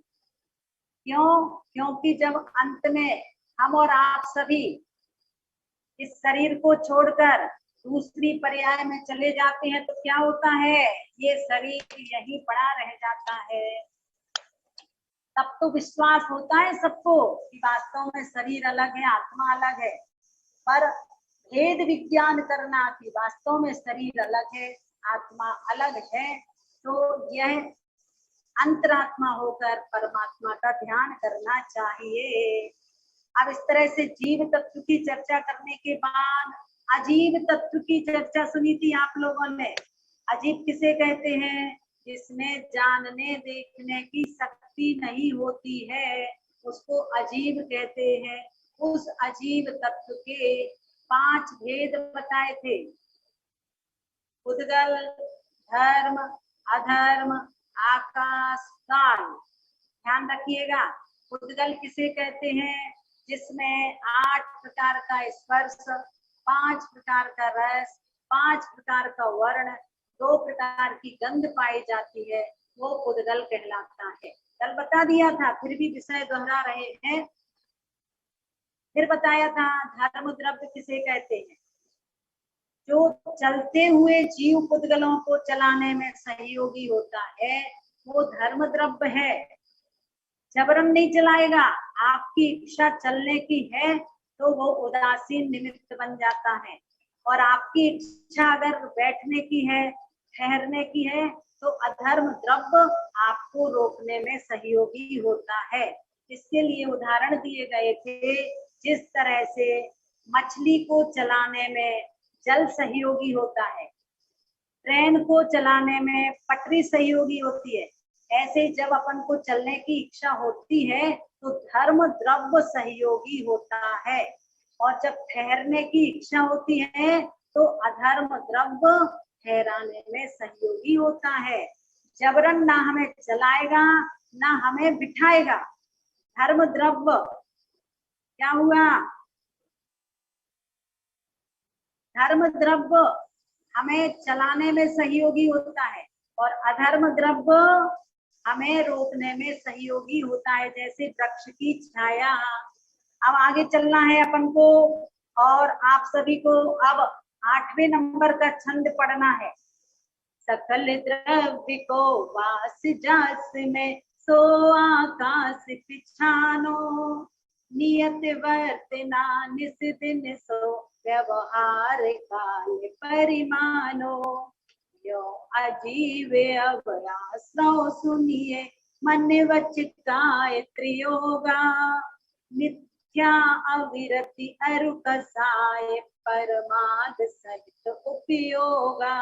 क्यों? क्योंकि जब अंत में हम और आप सभी इस शरीर को छोड़कर दूसरी पर्याय में चले जाते हैं तो क्या होता है? ये शरीर यहीं पड़ा रह जाता है। तब तो विश्वास होता है सबको कि वास्तव में शरीर अलग है, आत्मा अलग है, पर भेद विज्ञान करना कि वास्तव में शरीर अलग है, आत्मा अलग है, तो यह अंतरात्मा होकर परमात्मा का ध्यान करना चाहिए। अब इस तरह से जीव तत्व की चर्चा करने के बाद अजीव तत्व की चर्चा सुनी थी आप लोगों ने। अजीब किसे कहते हैं? जिसमें जानने देखने की शक्ति नहीं होती है, उसको अजीब कहते हैं। उस अजीब तत्व के 5 भेद बताए थे। उद्गल, धर्म, अधर्म, आकाश, काल। ध्यान रखिएगा, उद्गल किसे कहते हैं? जिसमें 8 प्रकार का स्पर्श, 5 प्रकार का रस, 5 प्रकार का वर्ण, 2 प्रकार की गंध पाई जाती है, वो उद्गल कहलाता है। कल बता दिया था, फिर भी विषय दोहरा रहे हैं। फिर बताया था धर्म द्रव्य किसे कहते हैं? जो चलते हुए जीव पुद्गलों को चलाने में सहयोगी होता है, वो धर्म द्रव्य है। जबरन नहीं चलाएगा, आपकी इच्छा चलने की है तो वो उदासीन निमित्त बन जाता है, और आपकी इच्छा अगर बैठने की है, ठहरने की है, तो अधर्म द्रव्य आपको रोकने में सहयोगी होता है। इसके लिए उदाहरण दिए गए थे, जिस तरह से मछली को चलाने में जल सहयोगी होता है, ट्रेन को चलाने में पटरी सहयोगी होती है, ऐसे जब अपन को चलने की इच्छा होती है तो धर्म द्रव्य सहयोगी होता है, और जब ठहरने की इच्छा होती है तो अधर्म द्रव्य ठहराने में सहयोगी होता है। जबरन ना हमें चलाएगा ना हमें बिठाएगा। धर्म द्रव्य क्या हुआ? धर्म द्रव्य हमें चलाने में सहयोगी होता है, और अधर्म द्रव्य हमें रोकने में सहयोगी होता है, जैसे वृक्ष की छाया। अब आगे चलना है अपन को, और आप सभी को अब 8वें नंबर का छंद पढ़ना है। सकल द्रव्य को वास जास में, सो आकाश पिछानो, नियत वर्तना निस दिन सो, व्यवहार काल परिमानो। यो अजीव अवरासो सुनिए, मन वचिताय त्रियोगा, मिथ्या अविरति अरु कसाय, परमाद सहित उपयोगा।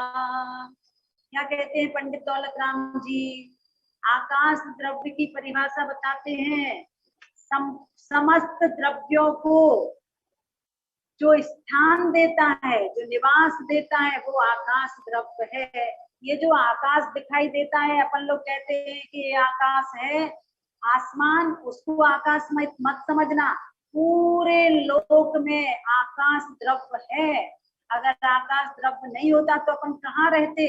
क्या कहते हैं पंडित दौलत राम जी? आकाश द्रव्य की परिभाषा बताते हैं। समस्त द्रव्यों को जो स्थान देता है, जो निवास देता है, वो आकाश द्रव्य है। ये जो आकाश दिखाई देता है, अपन लोग कहते हैं कि ये आकाश है, आसमान, उसको आकाश मत समझना। पूरे लोक में आकाश द्रव्य है। अगर आकाश द्रव्य नहीं होता तो अपन कहाँ रहते?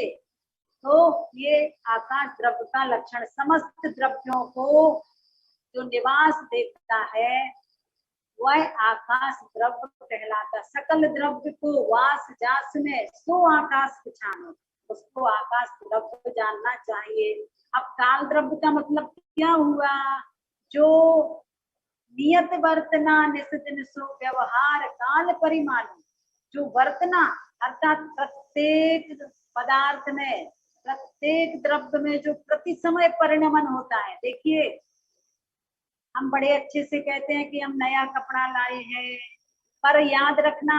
तो ये आकाश द्रव्य का लक्षण, समस्त द्रव्यों को जो निवास देता है, वह आकाश द्रव्य कहलाता। सकल द्रव्य को वास जास में सो आकाश पहचानो, उसको आकाश द्रव्य जानना चाहिए। अब काल द्रव्य का मतलब क्या हुआ? जो नियत वर्तना निस दिन सो व्यवहार काल परिमाणी, जो वर्तना अर्थात प्रत्येक पदार्थ में, प्रत्येक द्रव्य में जो प्रति समय परिणमन होता है। देखिए, हम बड़े अच्छे से कहते हैं कि हम नया कपड़ा लाए हैं, पर याद रखना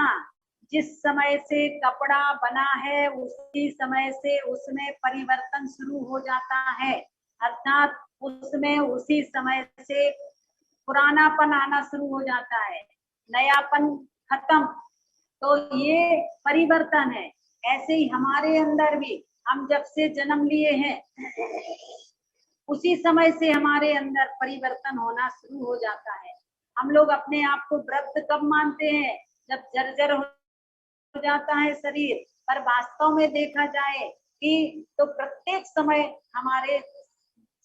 जिस समय से कपड़ा बना है उसी समय से उसमें परिवर्तन शुरू हो जाता है, अर्थात उसमें उसी समय से पुरानापन आना शुरू हो जाता है, नयापन खत्म। तो ये परिवर्तन है। ऐसे ही हमारे अंदर भी हम जब से जन्म लिए हैं उसी समय से हमारे अंदर परिवर्तन होना शुरू हो जाता है। हम लोग अपने आप को वृद्ध कब मानते हैं? जब जर्जर हो जाता है शरीर, पर वास्तव में देखा जाए कि तो प्रत्येक समय हमारे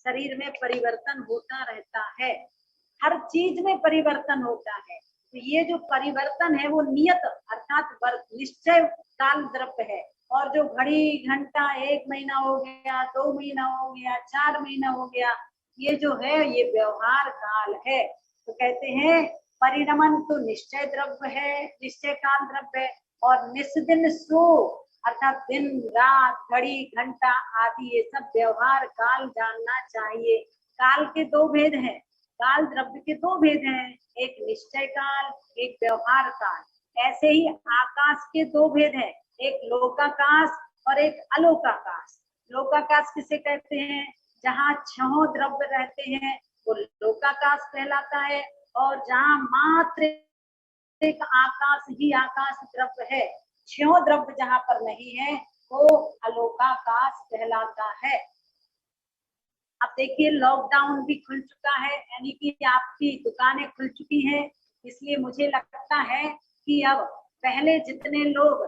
शरीर में परिवर्तन होता रहता है, हर चीज में परिवर्तन होता है। तो ये जो परिवर्तन है वो नियत अर्थात निश्चय काल द्रव्य है। और जो घड़ी घंटा, 1 महीना हो गया, 2 महीना हो गया, 4 महीना हो गया, ये जो है ये व्यवहार काल है। तो कहते हैं परिणमन तो निश्चय द्रव्य है, निश्चय काल द्रव्य है। और निस्दिन सो अर्थात दिन रात, घड़ी घंटा आदि ये सब व्यवहार काल जानना चाहिए। काल के दो भेद हैं, काल द्रव्य के दो भेद हैं, एक निश्चय काल, एक व्यवहार काल। ऐसे ही आकाश के दो भेद हैं, एक लोकाकाश और एक अलोकाकाश। लोकाकाश किसे कहते हैं? जहाँ 6 द्रव्य रहते हैं वो लोकाकाश कहलाता है, और जहाँ मात्र एक आकाश ही आकाश द्रव्य है, 6 द्रव्य जहाँ पर नहीं है वो अलोकाकाश कहलाता है। अब देखिए लॉकडाउन भी खुल चुका है, यानी कि आपकी दुकानें खुल चुकी हैं, इसलिए मुझे लगता है कि अब पहले जितने लोग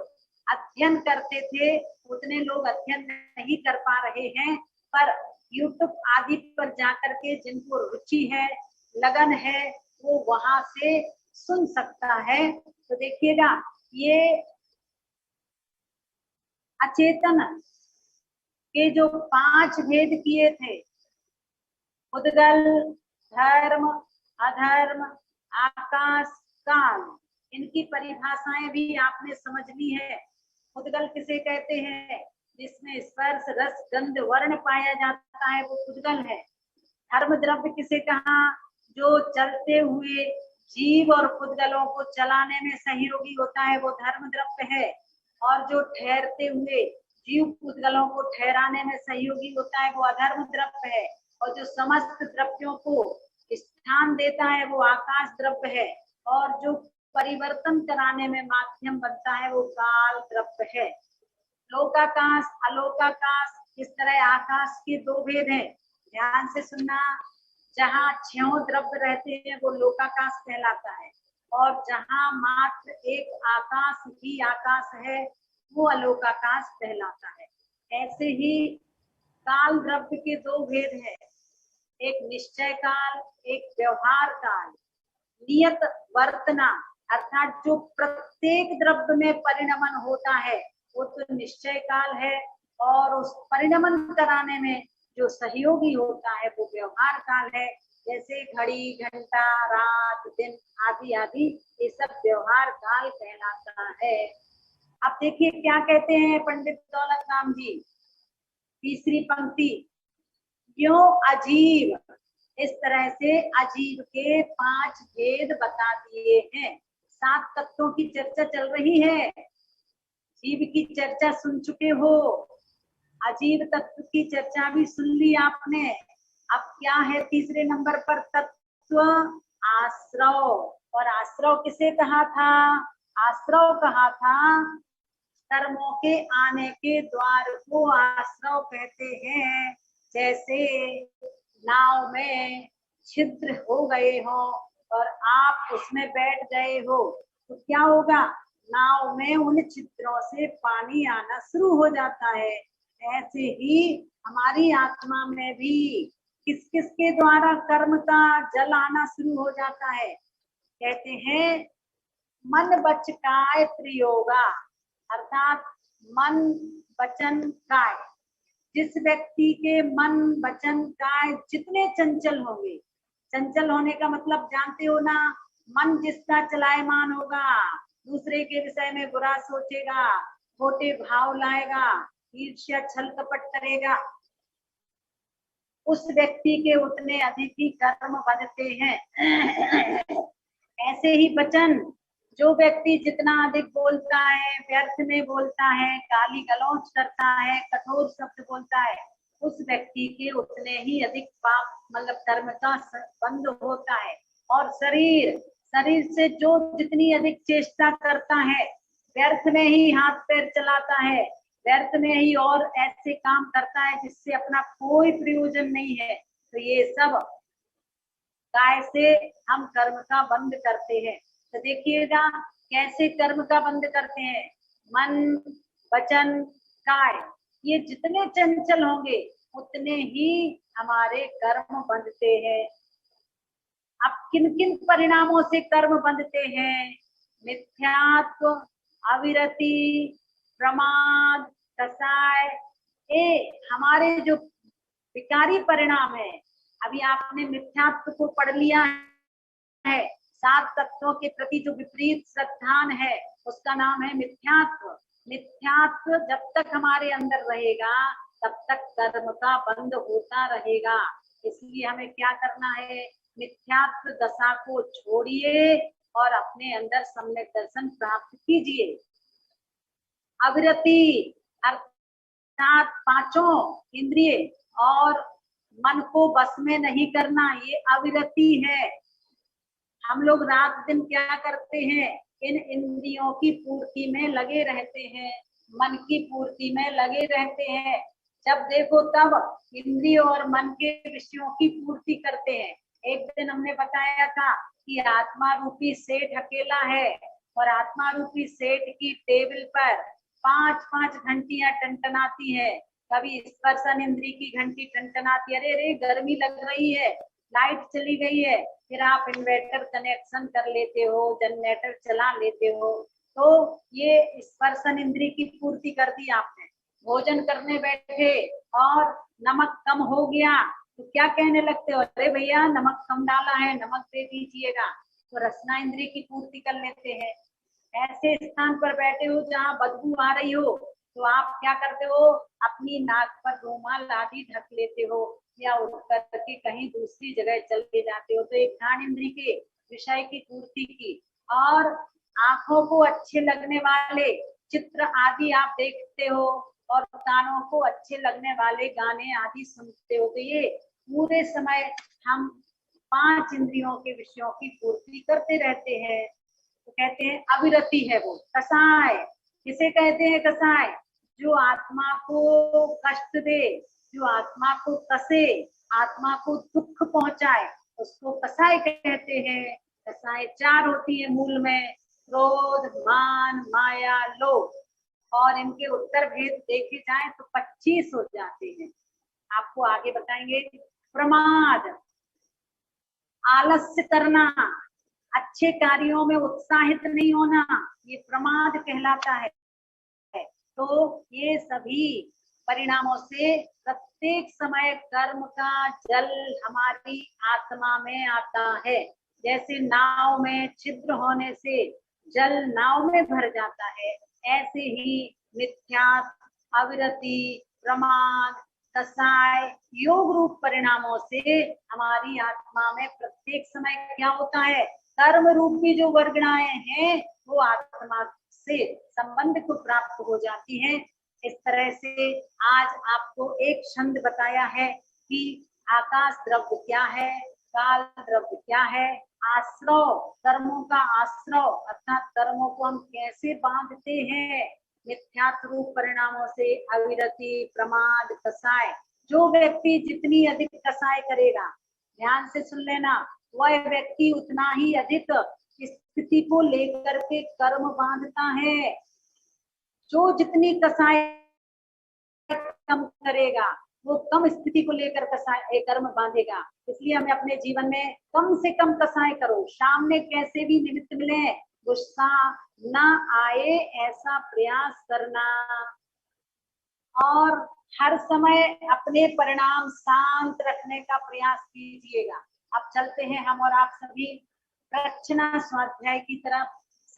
अध्ययन करते थे उतने लोग अध्ययन नहीं कर पा रहे हैं, पर यूट्यूब आदि पर जाकर के जिनको रुचि है, लगन है, वो वहां से सुन सकता है। तो देखिएगा ये अचेतन के जो 5 भेद किए थे, उद्गल, धर्म, अधर्म, आकाश, काल, इनकी परिभाषाएं भी आपने समझ ली है। उद्गल किसे कहते हैं? जिसमें स्पर्श रस गंध वर्ण पाया जाता है वो उद्गल है। धर्म द्रव्य किसे कहा? जो चलते हुए जीव और पुद्गलों को चलाने में सहयोगी होता है वो धर्म द्रव्य है। और जो ठहरते हुए जीव पुद्गलों को ठहराने में सहयोगी होता है वो अधर्म द्रव्य है। और जो समस्त द्रव्यों को स्थान देता है वो आकाश द्रव्य है। और जो परिवर्तन कराने में माध्यम बनता है वो काल द्रव्य है। लोकाकाश, अलोकाकाश, इस तरह आकाश के दो भेद हैं, ध्यान से सुनना। जहाँ 6 द्रव्य रहते हैं वो लोकाकाश कहलाता है, और जहाँ मात्र एक आकाश ही आकाश है वो अलोकाकाश कहलाता है। ऐसे ही काल द्रव्य के दो भेद हैं, एक निश्चय काल, एक व्यवहार काल। नियत वर्तना अर्थात जो प्रत्येक द्रव्य में परिणमन होता है वो तो निश्चय काल है, और उस परिणमन कराने में जो सहयोगी होता है वो व्यवहार काल है। जैसे घड़ी, घंटा, रात, दिन आदि आदि ये सब व्यवहार काल कहलाता है। अब देखिए क्या कहते हैं पंडित दौलत राम जी, तीसरी पंक्ति, क्यों अजीब, इस तरह से अजीब के 5 भेद बता दिए हैं। 7 तत्वों की चर्चा चल रही है, जीव की चर्चा सुन चुके हो, अजीब तत्व की चर्चा भी सुन ली आपने। अब क्या है तीसरे नंबर पर? तत्व आश्रव। और आश्रव किसे कहा था? आश्रव कहा था कर्मों के आने के द्वार को आश्रव कहते हैं। जैसे नाव में छिद्र हो गए हो और आप उसमें बैठ गए हो तो क्या होगा? नाव में उन छिद्रों से पानी आना शुरू हो जाता है। ऐसे ही हमारी आत्मा में भी किस किस के द्वारा कर्म का जल आना शुरू हो जाता है? कहते हैं मन वच काय त्रियोगा, अर्थात मन वचन काय। जिस व्यक्ति के मन वचन काय जितने चंचल होंगे, चंचल होने का मतलब जानते हो ना, मन जिसका चलायमान होगा, दूसरे के विषय में बुरा सोचेगा, खोटे भाव लाएगा, ईर्ष्या छल कपट करेगा, उस व्यक्ति के उतने अधिक ही कर्म बनते हैं। ऐसे ही वचन, जो व्यक्ति जितना अधिक बोलता है, व्यर्थ में बोलता है, गाली गलौज करता है, कठोर शब्द बोलता है, उस व्यक्ति के उतने ही अधिक पाप मतलब कर्म का बंध होता है। और शरीर, शरीर से जो जितनी अधिक चेष्टा करता है, व्यर्थ में ही हाथ पैर चलाता है, व्यर्थ में ही और ऐसे काम करता है जिससे अपना कोई प्रयोजन नहीं है, तो ये सब काय से हम कर्म का बंध करते हैं। तो देखिएगा कैसे कर्म का बंध करते हैं। मन वचन काय, ये जितने चंचल होंगे उतने ही हमारे कर्म बंधते हैं। अब किन किन परिणामों से कर्म बंधते हैं? मिथ्यात्व, अविरति, प्रमाद, कसाय, ये हमारे जो विकारी परिणाम है। अभी आपने मिथ्यात्व को पढ़ लिया है, 7 तत्वों के प्रति जो विपरीत श्रद्धान है उसका नाम है मिथ्यात्व। मिथ्यात्व जब तक हमारे अंदर रहेगा तब तक कर्म का बंध होता रहेगा। इसलिए हमें क्या करना है? मिथ्यात्व दशा को छोड़िए और अपने अंदर सम्यक दर्शन प्राप्त कीजिए। अविरति अर्थात 5 इंद्रिय और मन को बस में नहीं करना, ये अविरति है। हम लोग रात दिन क्या करते हैं? इन इंद्रियों की पूर्ति में लगे रहते हैं, मन की पूर्ति में लगे रहते हैं। जब देखो तब इंद्रिय और मन के विषयों की पूर्ति करते हैं। एक दिन हमने बताया था कि आत्मा रूपी सेठ अकेला है और आत्मा रूपी सेठ की टेबल पर 5-5 घंटियां टनटनाती है। कभी स्पर्शन इंद्री की घंटी टनटनाती है, अरे रे गर्मी लग रही है, लाइट चली गई है, फिर आप इन्वर्टर कनेक्शन कर लेते हो, जनरेटर चला लेते हो। तो ये स्पर्शन इंद्री की पूर्ति कर दी आपने। भोजन करने बैठे और नमक कम हो गया तो क्या कहने लगते हो? अरे भैया नमक कम डाला है, नमक दे दीजिएगा। तो रसना इंद्री की पूर्ति कर लेते हैं। ऐसे स्थान पर बैठे हो जहाँ बदबू आ रही हो तो आप क्या करते हो? अपनी नाक पर रुमाल आदि ढक लेते हो या उठ करके कहीं दूसरी जगह चले जाते हो। तो एक घ्राण इंद्री के विषय की पूर्ति की। और आंखों को अच्छे लगने वाले चित्र आदि आप देखते हो और कानों को अच्छे लगने वाले गाने आदि सुनते हो। तो ये पूरे समय हम 5 इंद्रियों के विषयों की पूर्ति करते रहते हैं। तो कहते हैं अविरति है वो। कसाय किसे कहते हैं? कसाय जो आत्मा को कष्ट दे, जो आत्मा को कसे, आत्मा को दुख पहुंचाए, उसको कसाय कहते हैं। कसाय 4 होती है मूल में, क्रोध, मान, माया, लोभ। और इनके उत्तर भेद देखे जाए तो 25 हो जाते हैं। आपको आगे बताएंगे। प्रमाद आलस्य करना, अच्छे कार्यों में उत्साहित नहीं होना, ये प्रमाद कहलाता है। तो ये सभी परिणामों से प्रत्येक समय कर्म का जल हमारी आत्मा में आता है। जैसे नाव में छिद्र होने से जल नाव में भर जाता है, ऐसे ही मिथ्यात्व, अविरति, प्रमाद, कसाय, योग रूप परिणामों से हमारी आत्मा में प्रत्येक समय क्या होता है? कर्म रूपी जो वर्गणाएं हैं वो आत्मा से संबंध को प्राप्त हो जाती हैं। इस तरह से आज आपको एक छंद बताया है कि आकाश द्रव्य क्या है, काल द्रव्य क्या है, आश्रव, कर्मों का आश्रव अर्थात कर्मों को हम कैसे बांधते हैं मिथ्यात्व रूप परिणामों से, अविरति, प्रमाद, कसाय। जो व्यक्ति जितनी अधिक कसाय करेगा, ध्यान से सुन लेना, वह व्यक्ति उतना ही अधिक स्थिति को लेकर के कर्म बांधता है। जो जितनी कसाय कम करेगा वो कम स्थिति को लेकर कसाय कर्म बांधेगा। इसलिए हमें अपने जीवन में कम से कम कसाय करो। सामने कैसे भी निमित्त मिले, गुस्सा ना आए ऐसा प्रयास करना, और हर समय अपने परिणाम शांत रखने का प्रयास कीजिएगा। अब चलते हैं हम और आप सभी प्रश्न स्वाध्याय की तरफ।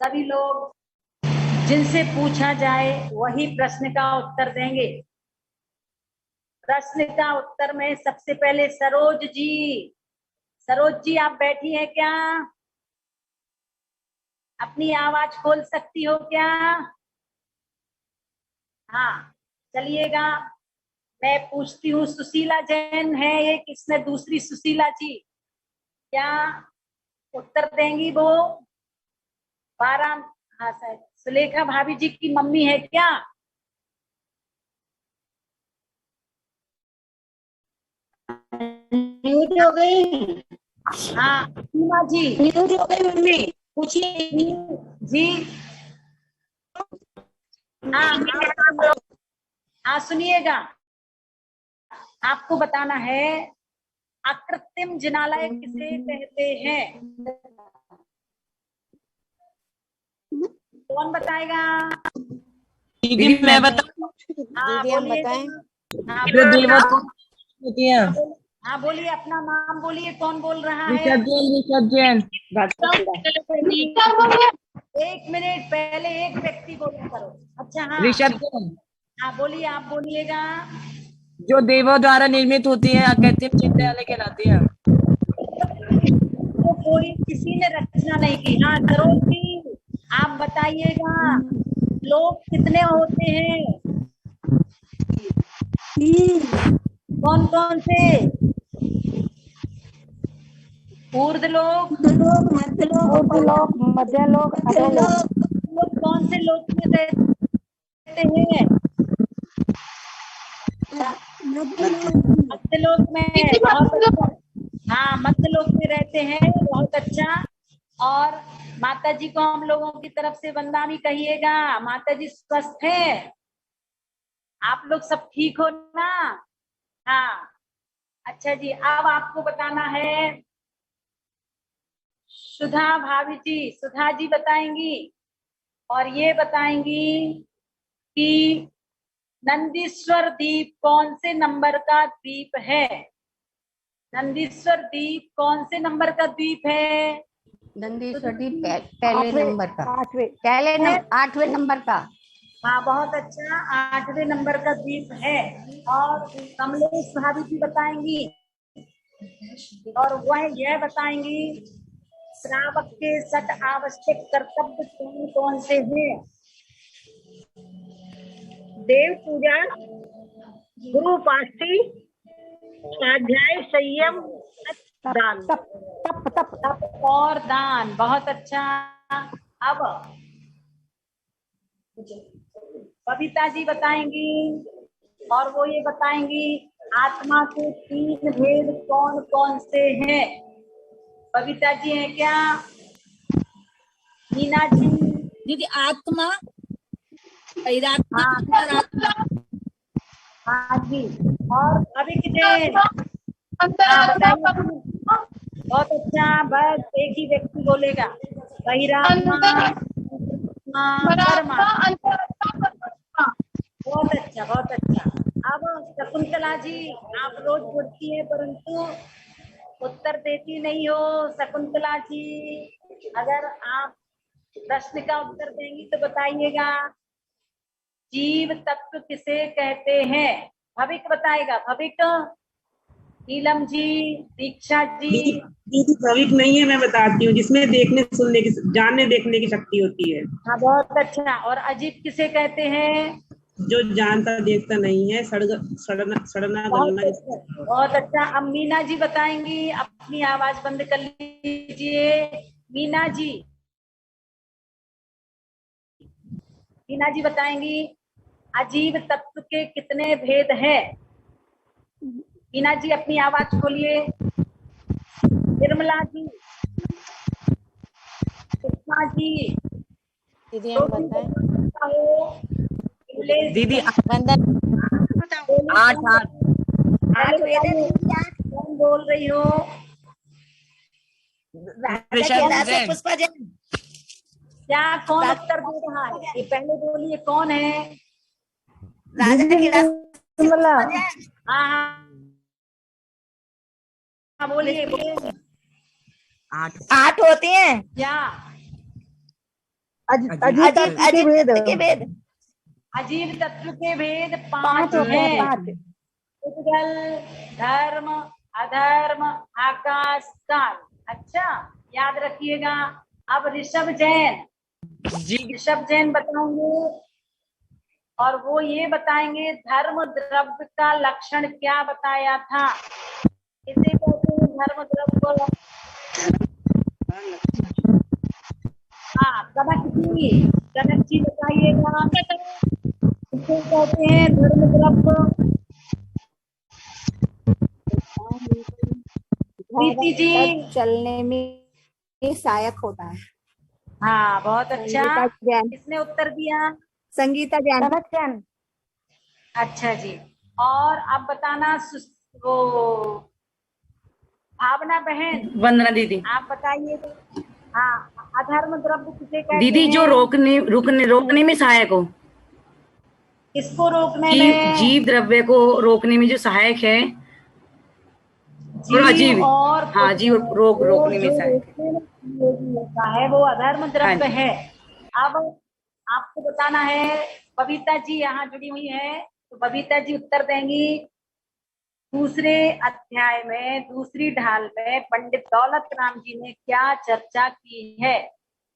सभी लोग जिनसे पूछा जाए वही प्रश्न का उत्तर देंगे। प्रश्न का उत्तर में सबसे पहले सरोज जी। सरोज जी आप बैठी हैं क्या? अपनी आवाज खोल सकती हो क्या? हाँ चलिएगा, मैं पूछती हूँ। सुशीला जैन है एक, इसमें दूसरी सुशीला जी, क्या उत्तर देंगी वो? 12। हाँ सर, सुलेखा भाभी जी की मम्मी है क्या? म्यूट हो गई। हाँ सीमा जी म्यूट हो गई मम्मी, पूछिए जी। हाँ हाँ सुनिएगा, आपको बताना है अकृत्रिम जिनालय किसे कहते हैं? कौन बताएगा? दीदी मैं बताऊं? हाँ दीदी हम बोलिए। बताएं। हाँ जो बोलिए। होती है। हाँ बोलिए, अपना नाम बोलिए, कौन बोल रहा है? ऋषभ जैन, ऋषभ जैन। 1 मिनट पहले एक व्यक्ति बोला करो। अच्छा हाँ ऋषभ जैन, हाँ बोलिए, आप बोलिएगा। जो देवों द्वारा निर्मित होती है अकृत्रिम चित्रालय कहलाती है। तो कोई किसी ने रचना नहीं की। हाँ सरोज जी आप बताइएगा, लोग कितने होते हैं? कौन कौन से? ऊर्ध्व लोग, मध्य लोग, मध्य लोग, अधोलोक। लोग कौन से लोग में रहते हैं? मध्य लोक में। बहुत अच्छा। हाँ मध्य लोक में रहते हैं, बहुत अच्छा। और माता जी को हम लोगों की तरफ से वंदना भी कहिएगा। माता जी स्वस्थ है? आप लोग सब ठीक हो ना? हाँ अच्छा जी, अब आपको बताना है सुधा भाभी जी। सुधा जी बताएंगी, और ये बताएंगी कि नंदीश्वर द्वीप कौन से नंबर का द्वीप है? नंदीश्वर द्वीप कौन से नंबर का द्वीप है? नंदीश्वर द्वीप पहले नंबर का, 8वें 8वें नंबर का। हाँ बहुत अच्छा, 8वें नंबर का द्वीप है। और कमलेश भाभी जी बताएंगी, और वह यह बताएंगी श्रावक के 6 आवश्यक कर्तव्य कौन कौन से हैं? देव पूजा, गुरु उपासना, स्वाध्याय, संयम, दान। तप और दान, बहुत अच्छा। अब बबीता जी बताएंगी, और वो ये बताएंगी आत्मा के 3 भेद कौन कौन से हैं? बबीता जी हैं क्या? मीना जी? दीदी आत्मा, पैरात्मा और आत्मा। हाँ जी। और अभी जैन? अंतरात्मा, बहुत अच्छा, बस एक ही व्यक्ति बोलेगा। बहिरात्मा, परात्मा, परमात्मा। अंतरात्मा। बहुत अच्छा, बहुत अच्छा। अब शकुंतला जी, आप रोज बोलती है परंतु उत्तर देती नहीं हो। शकुंतला जी अगर आप प्रश्न का उत्तर देंगी तो बताइएगा, जीव तत्व किसे कहते हैं? भविक बताएगा। भविक, नीलम जी, दीक्षा जी। दीदी भविक नहीं है, मैं बताती हूँ, जिसमें देखने सुनने की जानने देखने की शक्ति होती है। हाँ बहुत अच्छा। और अजीब किसे कहते हैं? जो जानता देखता नहीं है, सड़ना गलना। बहुत अच्छा। अब मीना जी बताएंगी, अपनी आवाज बंद कर लीजिए। मीना जी, मीना जी बताएंगी अजीब तत्व के कितने भेद हैं? मीना जी अपनी आवाज खोलिए। निर्मला जी, सुषमा जी, दीदी हम बताएं। दीदी 8 8 आठ वेद है दीदी, आठ। कौन बोल रही हो? राजा केदार से पुष्पा जैन। क्या कौन उत्तर दे रहा है? ये पहले बोलिए कौन है? राजा केदार से पुष्पा जैन। हाँ हाँ बोलिए बोलिए। आठ होते हैं। क्या? अजीब तत्व के वेद। अजीब तत्व के वेद पांच पांच होते हैं, हैं। पांच। उद्गल, धर्म, अधर्म, आकाश, काल। अच्छा याद रखिएगा। अब ऋषभ जैन बताएंगे और वो ये बताएंगे धर्म द्रव्य का लक्षण क्या बताया था। इसे कहते हैं धर्म द्रव्य। हाँ कनक जी बताइएगा। इसे कहते हैं धर्म द्रव्य। प्रीति जी। चलने में सहायक होता है। हाँ बहुत अच्छा। संगीता जैन। किसने उत्तर दिया? संगीता जैन। अच्छा जी। और अब बताना वो भावना बहन। वंदना दीदी। आप बताइए। हाँ अधर्म द्रव्य किसे कहते दीदी हैं? जो रोकने में सहायक हो। किसको रोकने में? जीव द्रव्य को रोकने में जो सहायक है। जीव और हाँ जीव रोकने में सहायक है वो अधर्म द्रव्य हाँ। है। अब आपको बताना है। बबीता जी यहाँ जुड़ी हुई है तो बबीता जी उत्तर देंगी। दूसरे अध्याय में दूसरी ढाल में पंडित दौलत राम जी ने क्या चर्चा की है?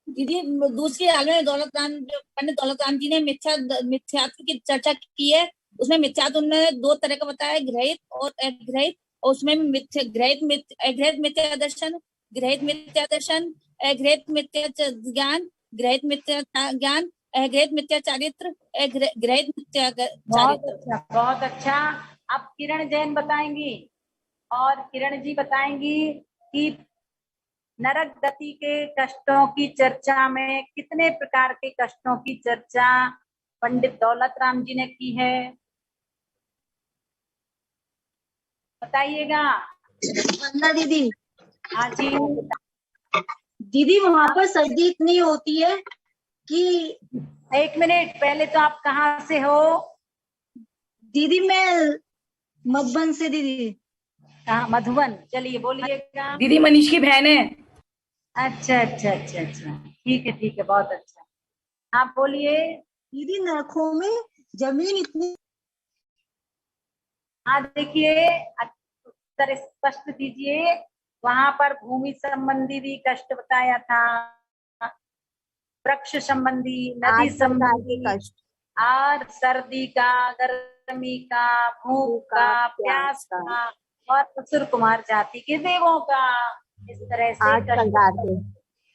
दीदी दूसरी ढाल में पंडित दौलत राम जी ने मिथ्यात्व की चर्चा की है। उसमें मिथ्यात्व उन्होंने दो तरह का बताया, ग्रहित और अग्रहित। और उसमें अग्रहित मिथ्या दर्शन, ग्रहित मिथ्या दर्शन, अग्रहित मिथ्या ज्ञान, ग्रहित मिथ्या ज्ञान, अग्रहित मिथ्या चारित्र, ग्रहित मिथ्या चारित्र। बहुत अच्छा। अब किरण जैन बताएंगी और किरण जी बताएंगी कि नरक गति के कष्टों की चर्चा में कितने प्रकार के कष्टों की चर्चा पंडित दौलत राम जी ने की है। बताइएगा। वंदना दीदी। हाँ जी। दीदी वहां पर सर्दी इतनी होती है कि। एक मिनट पहले तो आप कहाँ से हो? दीदी मैं मधुबन से। दीदी कहाँ? मधुबन। चलिए बोलिएगा। दीदी मनीष की बहन है। अच्छा अच्छा अच्छा अच्छा ठीक है बहुत अच्छा। आप बोलिए। दीदी नरकों में जमीन इतनी। हाँ देखिए उत्तर स्पष्ट दीजिए। वहां पर भूमि संबंधी भी कष्ट बताया था, वृक्ष संबंधी, नदी संबंधी कष्ट, और सर्दी का, गर्मी का, भूख का, प्यास का, और असुर कुमार जाति के देवों का। इस तरह से कष्ट।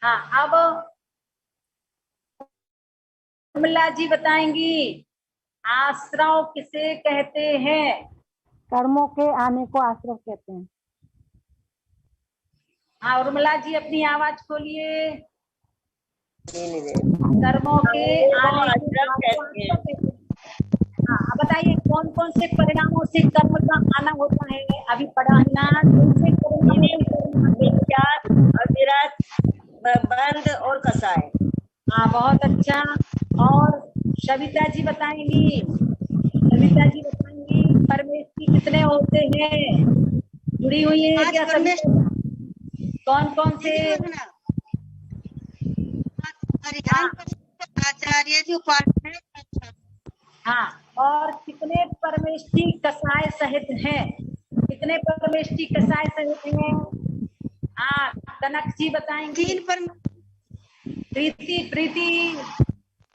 हाँ अब कमला जी बताएंगी आश्रव किसे कहते हैं? कर्मों के आने को आश्रव कहते हैं। हाँ उर्मिला जी अपनी आवाज खोलिए। कर्मों के आने को। हाँ अब बताइए कौन कौन से परिणामों से कर्म का आना होता है? अभी पढ़ा ना। बंद और कसाय। हाँ बहुत अच्छा। और सविता जी बताएंगी। परमेष्ठी कितने होते हैं? जुड़ी हुई है क्या सभी? कौन कौन से? आचार्य जी, उपाध्याय। हाँ और कितने परमेष्ठी कसाय सहित हैं? कितने परमेष्ठी कसाय सहित हैं? हाँ कनक जी बताएंगी। 3 पर। प्रीति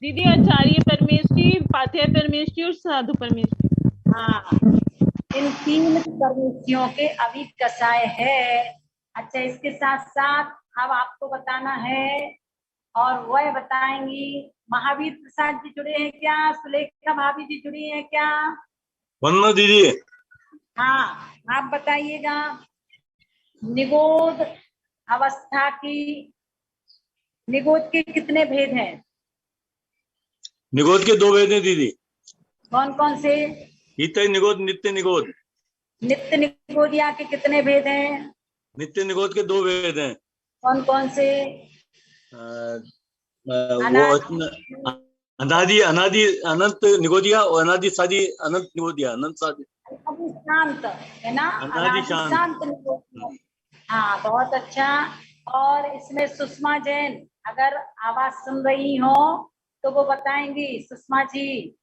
दीदी आचार्य परमेष्ठी, पाथेय परमेष्ठी और साधु परमेष्ठी। हाँ इन 3 परमेष्ठियों के अभी कसाय है। अच्छा इसके साथ साथ अब आपको बताना है और वह बताएंगी। महावीर प्रसाद जी जुड़े हैं क्या? सुलेखा भाभी जी जुड़ी हैं क्या? वंदना दीदी। हाँ आप बताइएगा। निगोद अवस्था की, निगोद के कितने भेद हैं? निगोद के 2 भेद हैं दीदी। कौन कौन से? हितै निगोद, नित्य निगोद। नित्य निगोदिया के कितने भेद हैं? नित्य निगोद के 2 वेद हैं। कौन कौन से? वो अनादि अनादि अनंत निगोदिया और अनादि सादी अनंत निगोदिया अनंत सादी अनादि शांत है ना, अनादि शांत। निगोदिया। हाँ, बहुत अच्छा। और इसमें सुषमा जैन अगर आवाज सुन रही हो तो वो बताएंगी। सुषमा जी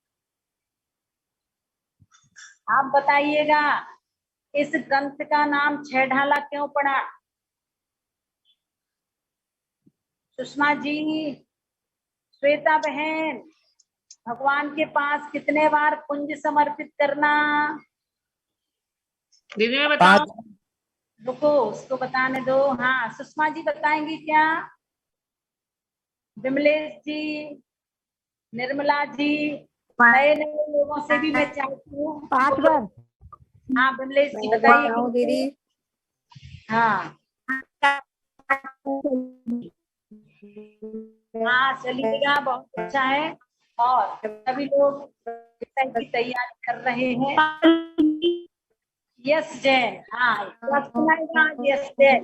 आप बताइएगा, इस ग्रंथ का नाम 6 ढाला क्यों पड़ा? सुषमा जी, श्वेता बहन, भगवान के पास कितने बार पुंज समर्पित करना? दीदी मैं बताऊं? रुको, उसको बताने दो। हाँ, सुषमा जी बताएंगी क्या? विमलेश जी, निर्मला जी, नए नए लोगों से भी मैं चाहती हूँ 5 बार। हाँ, विमलेश जी बताइए दीदी। हाँ हाँ, चलिएगा, बहुत अच्छा है। और सभी लोग की तैयारी कर रहे हैं। यस जैन, हाँ यस जैन,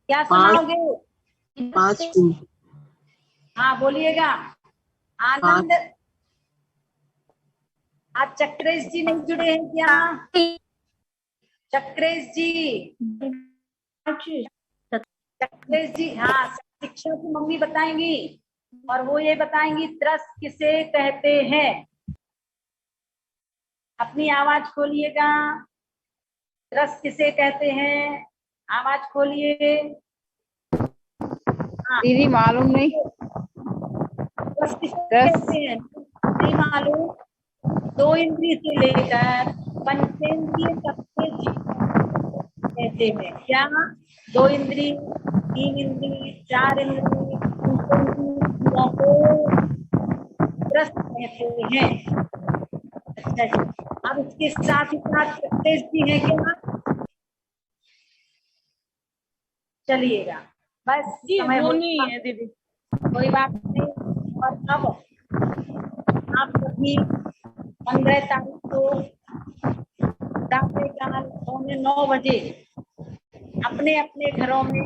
क्या सुनाओगे? 5 हाँ बोलिएगा। आनंद, आज चक्रेश जी नहीं जुड़े हैं क्या? चक्रेश जी, चक्रेश जी, हाँ, शिक्षा की मम्मी बताएंगी और वो ये बताएंगी त्रस्त किसे कहते हैं। अपनी आवाज खोलिएगा। त्रस्त किसे कहते हैं? आवाज खोलिए। दीदी मालूम नहीं। त्रस्त किसे कहते हैं? नहीं मालूम। 2 इंद्रिय से लेकर पंचेंद्रिय तक के जीव कहते हैं क्या? 2 इंद्रिय, 3 इंद्रिय, 4 इंद्रिय, 5 इंद्रियों को त्रस्त कहते हैं। अच्छा जी, अब इसके साथ ही साथ चक्रेश जी है क्या? चलिएगा, बस समय वो नहीं है दीदी, कोई बात नहीं। और अब आप सभी 15 तारीख को प्रातःकाल 9:15 बजे अपने अपने घरों में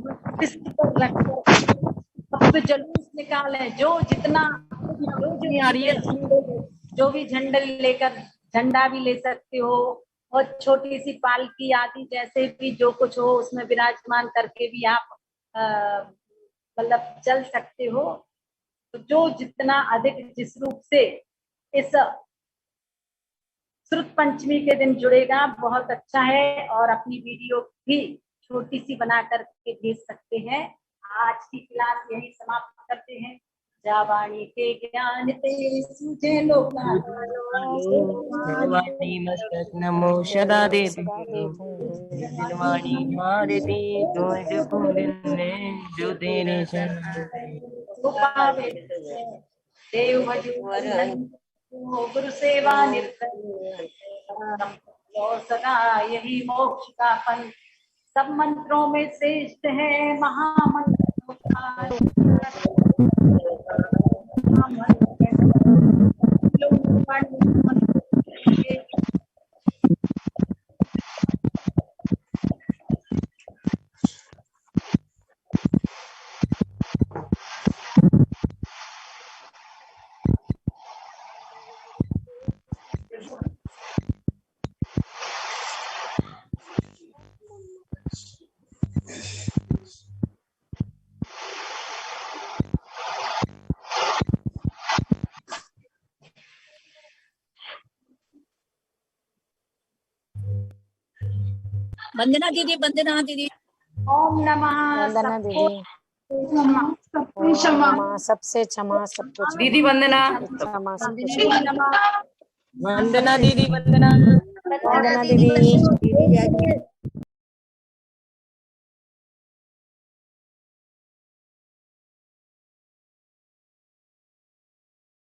मस्तिष्क पर रखकर जुलूस निकालें। जो जितना जो भी झंडा भी ले सकते हो, और छोटी सी पालकी आदि जैसे भी जो कुछ हो उसमें विराजमान करके भी आप मतलब चल सकते हो। तो जो जितना अधिक जिस रूप से इस श्रुत पंचमी के दिन जुड़ेगा बहुत अच्छा है। और अपनी वीडियो भी छोटी सी बना करके भेज सकते हैं। आज की क्लास यही समाप्त करते हैं। जावाणी के ज्ञान ते सूझे लोका नमो सदा देवी दिलवाणी मारती गोद फूलने जो तेरे देव भजो गुरु सेवा निरंतर और सदा यही मोक्ष का फल। सब मंत्रों में श्रेष्ठ है महामंत्र। वंदना दीदी, वंदना दीदी। ओम नमः। वंदना दीदी। सबसे क्षमा सब कुछ। दीदी वंदना। क्षमा सब कुछ। वंदना दीदी, वंदना। वंदना दीदी।